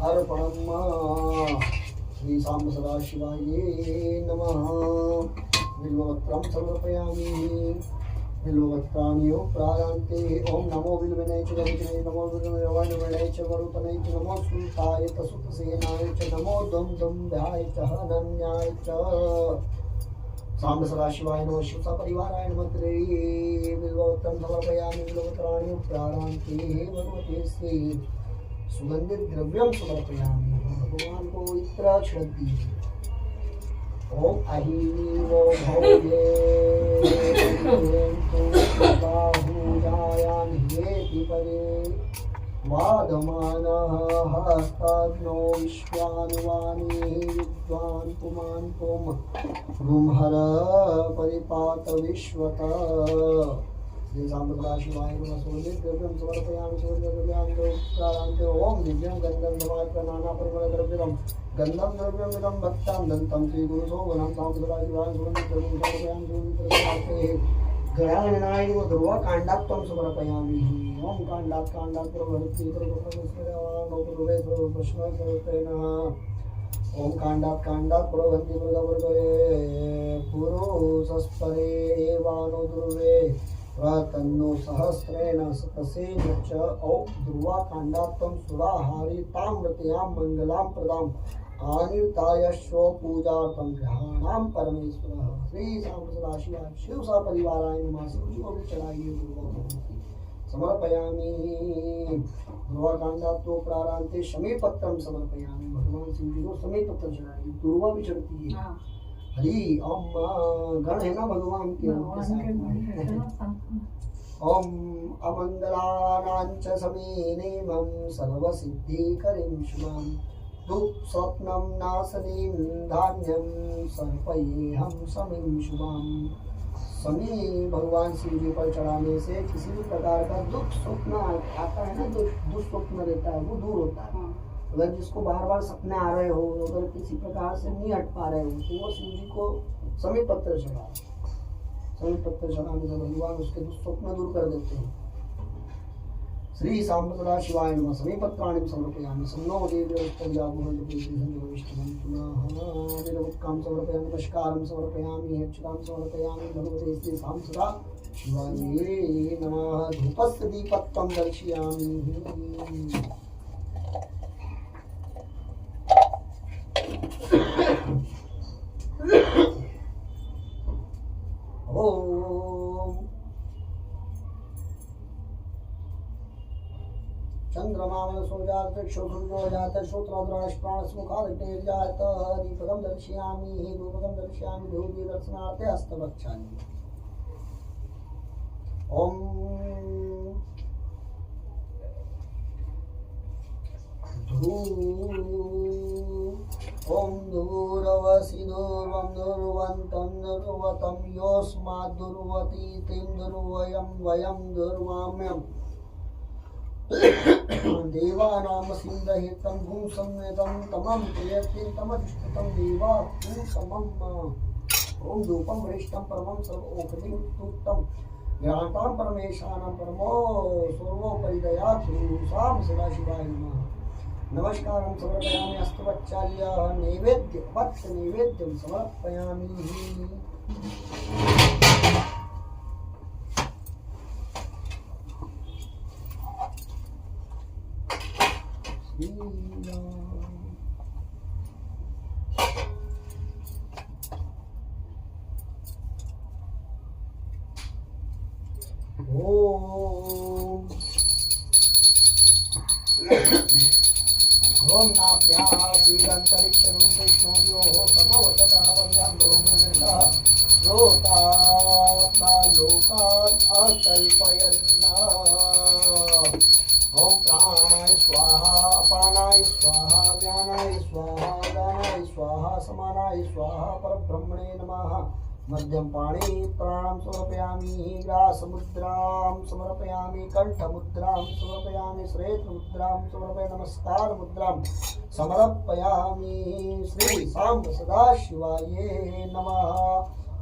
अर्पणम् श्री सांब सदाशिवाय नमः। बिल्वपत्रं समर्पयामि। बिल्वपत्राणि प्राणान्ते ओम नमो बिल्वने च गणितने नमो बिल्वने च वरुतने च नमो सुताय तसुतसेनाय च नमो दम दम ध्याय च हनन्याय च। सांब सदाशिवाय नमः। शिव परिवाराय नमः। बिल्वपत्रं समर्पयामि। बिल्वपत्राणि प्राणान्ते भगवते श्री सुगंधित द्रव्यम समर्पयामि। भगवान को इत्र छिड़क दीजिए। ओम अहिवो भौये बाहुजायान हेति परे वादमानः हस्ताग्नो विश्वानुवानी विद्वान् पुमान् पुम रुमहर परिपात विश्वतः। श्री सांबशिवाय नमः। सूर्य द्रव्यं समर्पयामि। सूर्य द्रव्यान्ते ओम दिव्यं गन्धं नमामि नाना परिमल द्रव्यं गन्धं द्रव्यमिदं भक्तां दन्तं श्री गुरुसोवनं सांबशिवाय सुगन्धं द्रव्यं समर्पयामि। सूर्य ग्रहणाय ध्रुवकाण्डात्वं समर्पयामि। ओम काण्डात् प्रभृति ओम काण्डात् प्रभृति पुरुषस्परे वानो ध्रुवे तन्नो सहस्रेण शतसेन च। ओम ध्रुवकाण्डात्वं सुराहारी ताम्रतयां मंगलां प्रदां आनिर्तायश्व पूजार्थं ग्रहाणां परमेश्वरः। श्री सांब सदाशिवाय शिव परिवाराय नमः। शिव जी को भी चढ़ाइए समर्पयामि। ध्रुवकाण्डात्वं प्राणान्ते शमीपत्रं समर्पयामि। भगवान शिव जी को शमीपत्र चढ़ाइए। ध्रुवा भी चढ़ती है। हरि ओम गण है ना भगवान के ओम अमंगलानांच समीनेमं सर्वसिद्धिकरीं शुभं दुःस्वप्नं नाशनीं धान्यं सर्पयेऽहं समीं शुभं। समी भगवान शिव जी पर चढ़ाने से किसी भी प्रकार का दुख स्वप्न आता है ना, दुष्स्वप्न रहता है वो दूर होता है। अगर जिसको बार बार सपने आ रहे हो, अगर किसी प्रकार से नहीं हट पा रहे हो, तो वो शिव जी को समीप पत्र चढ़ाओ। समीप पत्र चढ़ाने से भगवान उसके दुष्स्वप्न दूर कर देते हैं। श्री सांब सदाशिवाय नमः। समीप पत्राणि समर्पयामि। सन्नो देवदेवोत्तम समर्पयामि। नमस्कारं समर्पयामि। अक्षतां समर्पयामि। भगवते श्री सांब सदाशिवाय नमः। धूपस्य दीपत्वं दर्शयामि। ओम चंद्रमा मनसो जात चक्षुर्भुजो जात श्रोत्रद्राश प्राणस्मुखादितेर्जात दीपकं दर्शयामि। धूपकं दर्शयामि। धूपी दर्शनार्थे हस्तवक्षामि। ओम ओम दूरवसि दूर्वं दूर्वन्तं दूर्वतं योऽस्मात् दूर्वति तिं दूर्वयं वयं दूर्वाम्यम्। देवानां सिंहहितं भूसंवेदं तमं प्रियति तमजुष्टं देवा भूसमम्। ओम धूपं वरिष्ठं परमं सर्वोपरि उत्तम ज्ञातां परमेशानां परमो सर्वोपरिदयातु सांब सदाशिवाय नमः। नमस्कारं समर्पयामि। अस्तवच्चार्य नैवेद्य वत्स नैवेद्यं समर्पयामि। ओम नाभ्यासीदंतरिक्षं विष्णुर्योः समवततावन्यां बहुमृगः श्रोता लोकात् अकल्पयन्ना। ओम प्राणाय स्वाहा अपानाय स्वाहा व्यानाय स्वाहा दानाय स्वाहा समानाय स्वाहा परब्रह्मणे नमः। मध्यम पाणी प्राणं समर्पयामि। ग्रासमुद्रां समर्पयामि। कंठमुद्रां समर्पयामि। श्रेष्ठमुद्रां समर्पयामि। नमस्कार मुद्रां समर्पयामि। श्री सांब सदाशिवाय नमः।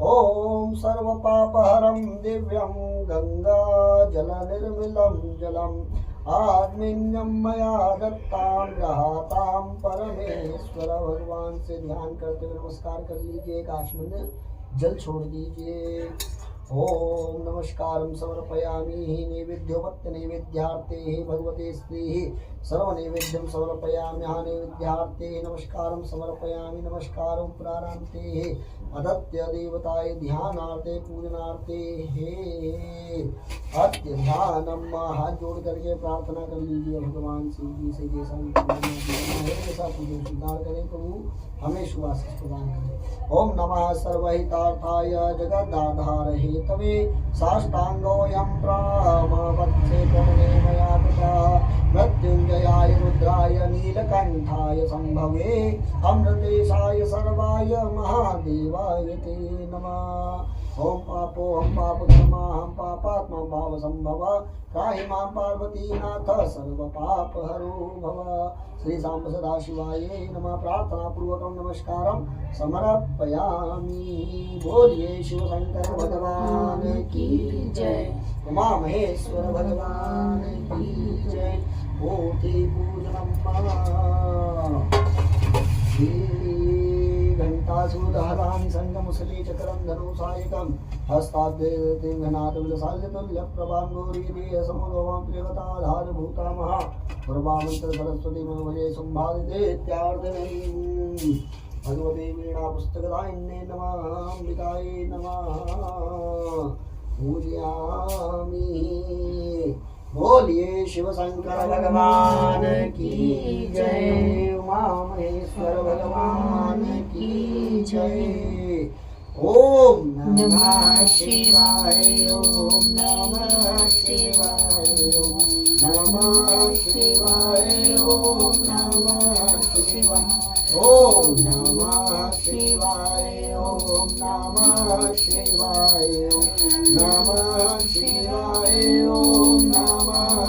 ओम सर्वपापहरं दिव्यं गंगा जल निर्मलं जलम् आत्मीयं मया दत्तां ग्रहातां परमेश्वर। भगवान से ध्यान करते हुए नमस्कार कर लीजिए। एक आचमन जल छोड़ दीजिए। ओम नमस्कारं समर्पयामि। नैवेद्योपत्य नैवेद्यार्थे भगवते स्त्री सर्व नैवेद्यं समर्पयामि। नैवेद्यार्थे नमस्कारं समर्पयामि। नमस्कारं प्रारान्ते अदत्य देवताय ध्यानार्थे पूजनार्थे हे अत्य ध्यानम। हाथ जोड़ करके प्रार्थना कर लीजिए भगवान शिव जी से। जैसा भी जैसा पूजन स्वीकार करें प्रभु हमें शुभ आशीष प्रदान करें। ओम नमः सर्वहितार्थाय जगदाधार हेतवे साष्टांगोऽयं प्रामवत्से करुणे मया कृतः। मृत्युंजयाय रुद्राय नीलकंठाय संभवे अमृतेशाय सर्वाय महादेवाय ते नमः। ओम पापोऽहं पापक्षमाहं पापात्मा भाव संभव त्राहि मां पार्वतीनाथ सर्व पाप हरो भव। श्री सांब सदाशिवाय नमः। प्रार्थना पूर्वकं नमस्कारं समर्पयामि। बोलिए शिव शंकर भगवान की जय। उमा महेश्वर भगवान की जय। कोटि पूजनम घंटासूदहरानि संगमुसली चक्रं धनुषायकं हस्ताद्वैतिंघनाथ विलसाल्यतुल्यप्रभां गौरीदेह समुद्भवां त्रिवताधारभूतामः पूर्वामन्त्र सरस्वती मनोभजे संभावितेत्यार्धने। भगवते वीणा पुस्तकदायिन्ये नमः। अंबिकायै नमः। पूजयामि। बोलिए शिव शंकर भगवान की जय। उमा महेश्वर भगवान की जय। ओम नमः शिवाय। ओम नमः शिवाय। ओम नमः शिवाय। ओम नमः शिवाय। ओम नमः शिवाय। ओम नमः शिवाय। ओम नमः शिवाय। ओम नमः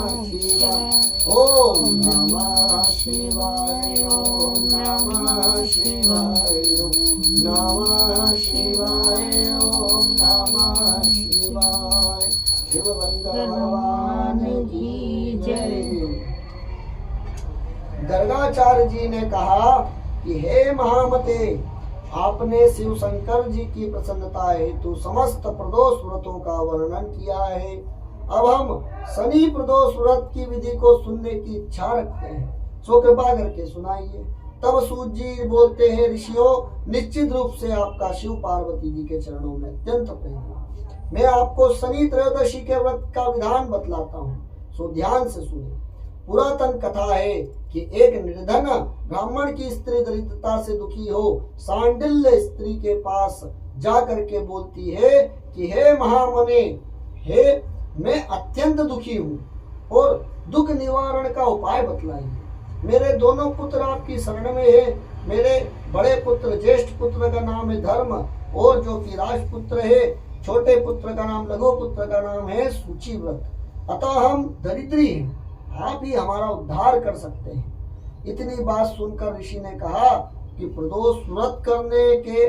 शिवाय। ओम नमः शिवाय। ओम नमः शिवाय। ओम नमः शिवाय। ओम नमः शिवाय। शिव शंकर भगवान की जय। गर्गाचार्य जी ने कहा कि हे महामते, आपने शिव शंकर जी की प्रसन्नता हेतु समस्त प्रदोष व्रतों का वर्णन किया है। अब हम शनि प्रदोष व्रत की विधि को सुनने की इच्छा रखते हैं, सो कृपा करके सुनाइए। तब सूत जी बोलते हैं, ऋषियों, निश्चित रूप से आपका शिव पार्वती जी के चरणों में अत्यंत प्रेम है। मैं आपको शनि त्रयोदशी के व्रत का विधान बतलाता हूँ, सो ध्यान से सुनिए। पुरातन कथा है कि एक निर्धन ब्राह्मण की स्त्री दरिद्रता से दुखी हो सांडिल्य स्त्री के पास जा करके बोलती है कि हे महामुने, हे मैं अत्यंत दुखी हूँ और दुख निवारण का उपाय बतलाइए। मेरे दोनों पुत्र आपकी शरण में है। मेरे बड़े पुत्र ज्येष्ठ पुत्र का नाम है धर्म और जो कि राजपुत्र है, छोटे पुत्र का नाम लघु पुत्र का नाम है सूचिव्रत। अतः हम दरिद्री हैं, आप ही हमारा उद्धार कर सकते हैं। इतनी बात सुनकर ऋषि ने कहा कि प्रदोष व्रत करने के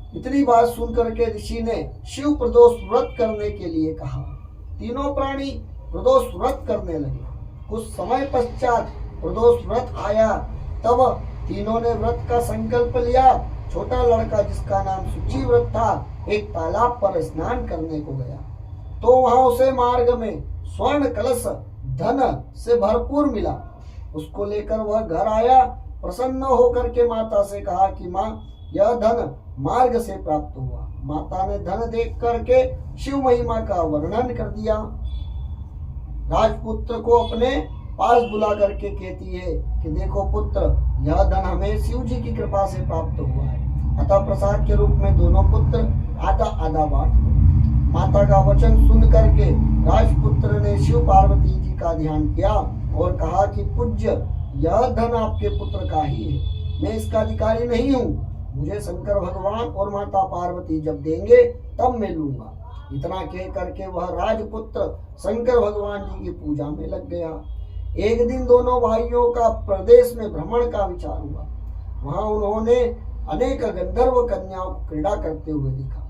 इतनी बात सुनकर के ऋषि ने शिव प्रदोष व्रत करने के लिए कहा। तीनों प्राणी प्रदोष व्रत करने लगे। कुछ समय पश्चात प्रदोष व्रत आया। तब तीनों ने व्रत का संकल्प लिया। छोटा लड़का जिसका नाम सूचिव्रत था, एक तालाब पर स्नान करने को गया तो वहां उसे मार्ग में स्वर्ण कलश धन से भरपूर मिला। उसको लेकर वह घर आया। प्रसन्न होकर के माता से कहा कि माँ, यह धन मार्ग से प्राप्त हुआ। माता ने धन देख करके शिव महिमा का वर्णन कर दिया। राजपुत्र को अपने पास बुला करके कहती है कि देखो पुत्र, यह धन हमें शिव जी की कृपा से प्राप्त हुआ है। अतः प्रसाद के रूप में दोनों पुत्र आधा आधा बांट। माता का वचन सुन करके राजपुत्र ने शिव पार्वती जी का ध्यान किया और कहा कि पूज्य, यह धन आपके पुत्र का ही है, मैं इसका अधिकारी नहीं हूँ। मुझे शंकर भगवान और माता पार्वती जब देंगे तब मैं लूंगा। इतना कह करके वह राजपुत्र शंकर भगवान जी की पूजा में लग गया। एक दिन दोनों भाइयों का प्रदेश में भ्रमण का विचार हुआ। वहां उन्होंने अनेक गंधर्व कन्याओं को क्रीड़ा करते हुए देखा।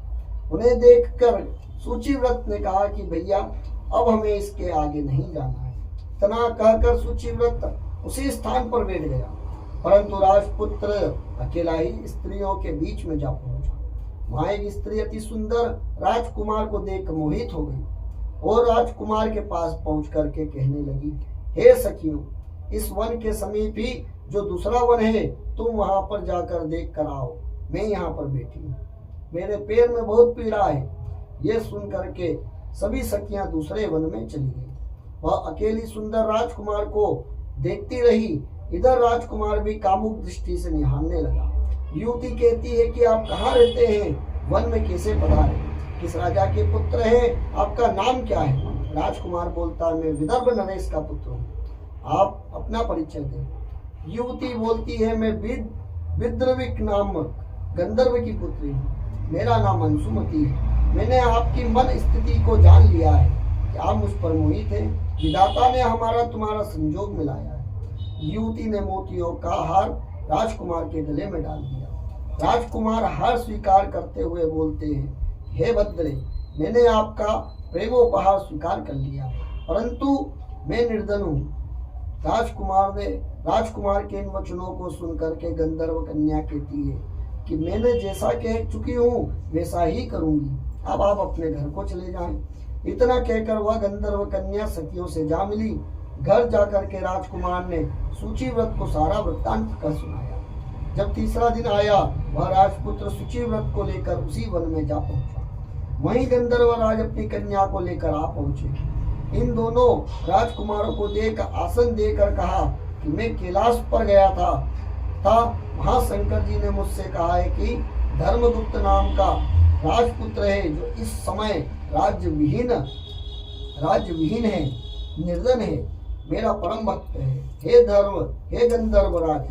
उन्हें देखकर सूचिव्रत ने कहा कि भैया, अब हमें इसके आगे नहीं जाना है। इतना कहकर शुचिव्रत उसी स्थान पर बैठ गया, परंतु राजपुत्र अकेला ही स्त्रियों के बीच में जा पहुंचा। वहां एक स्त्री अति सुंदर राजकुमार को देख मोहित हो गई और राजकुमार के पास पहुंच करके कहने लगी, हे सखियों, इस वन के समीप ही जो दूसरा वन है, तुम वहां पर जाकर देख कर आओ। मैं यहाँ पर बैठी हूँ, मेरे पैर में बहुत पीड़ा है। ये सुन करके सभी सखियां दूसरे वन में चली गई। वह अकेली सुंदर राजकुमार को देखती रही। इधर राजकुमार भी कामुक दृष्टि से निहारने लगा। युवती कहती है कि आप कहाँ रहते हैं, वन में कैसे पधारे, किस राजा के पुत्र हैं, आपका नाम क्या है? राजकुमार बोलता, मैं विदर्भ नरेश का पुत्र हूँ, आप अपना परिचय दें। युवती बोलती है, मैं विद्रविक नामक गंधर्व की पुत्री हूँ, मेरा नाम अंशुमती है। मैंने आपकी मन स्थिति को जान लिया है कि आप मुझ पर मोहित हैं। विधाता ने हमारा तुम्हारा संजोग मिलाया है। युवती ने मोतियों का हार राजकुमार के गले में डाल दिया। राजकुमार हार स्वीकार करते हुए बोलते हैं, हे भद्रे, मैंने आपका प्रेमोपहार स्वीकार कर लिया, परंतु मैं निर्धन हूँ। राजकुमार के इन वचनों को सुनकर के गंधर्व कन्या कहती है कि मैंने जैसा कह चुकी हूँ वैसा ही करूंगी, अब आप अपने घर को चले जाएं। इतना कहकर वह गंधर्व कन्या सखियों से जा मिली। घर जाकर के राजकुमार ने शुचिव्रत को सारा वृत्तांत कर सुनाया। जब तीसरा दिन आया, वह राजपुत्र शुचिव्रत को लेकर उसी वन में जा पहुंचा। वहीं गंधर्व राज अपनी कन्या को लेकर आ पहुंचे। इन दोनों राजकुमारों को देख आसन देकर कहा कि मैं कैलाश पर गया था वहां शंकर जी ने मुझसे कहा है कि धर्मगुप्त नाम का राजपुत्र है, जो इस समय राज्य विहीन है, निर्धन है, मेरा परम भक्त है। हे गंधर्व राज,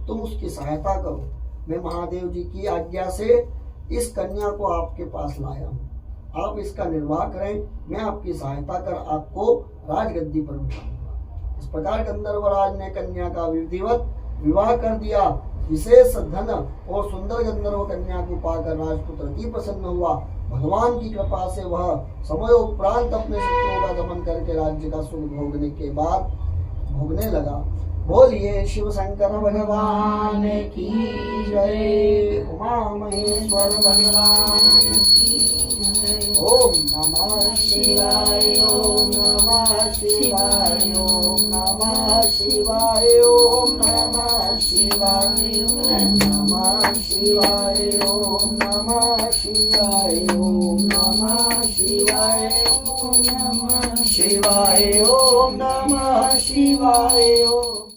तुम उसकी सहायता करो। मैं महादेव जी की आज्ञा से इस कन्या को आपके पास लाया हूँ, आप इसका निर्वाह करें, मैं आपकी सहायता कर आपको राजगद्दी पर बिठाऊंगा। इस प्रकार गंधर्वराज ने कन्या का विधिवत विवाह कर दिया। विशेष धन और सुंदर गंधर्व कन्या को पाकर राजपुत्र अति प्रसन्न हुआ। भगवान की कृपा से वह समय उपरांत अपने शत्रुओं का दमन करके राज्य का सुख भोगने के बाद भोगने लगा। बोलिए शिव शंकर भगवान की जय। उमा महेश्वर भगवान की जय। ओम नमः शिवाय, ओम नमः शिवाय, ओम नमः शिवाय, ओम नमः शिवाय, ओम नमः शिवाय, ओम नमः शिवाय, ओम नमः शिवाय, ओम नमः शिवाय, ओम नमः शिवाय, ओम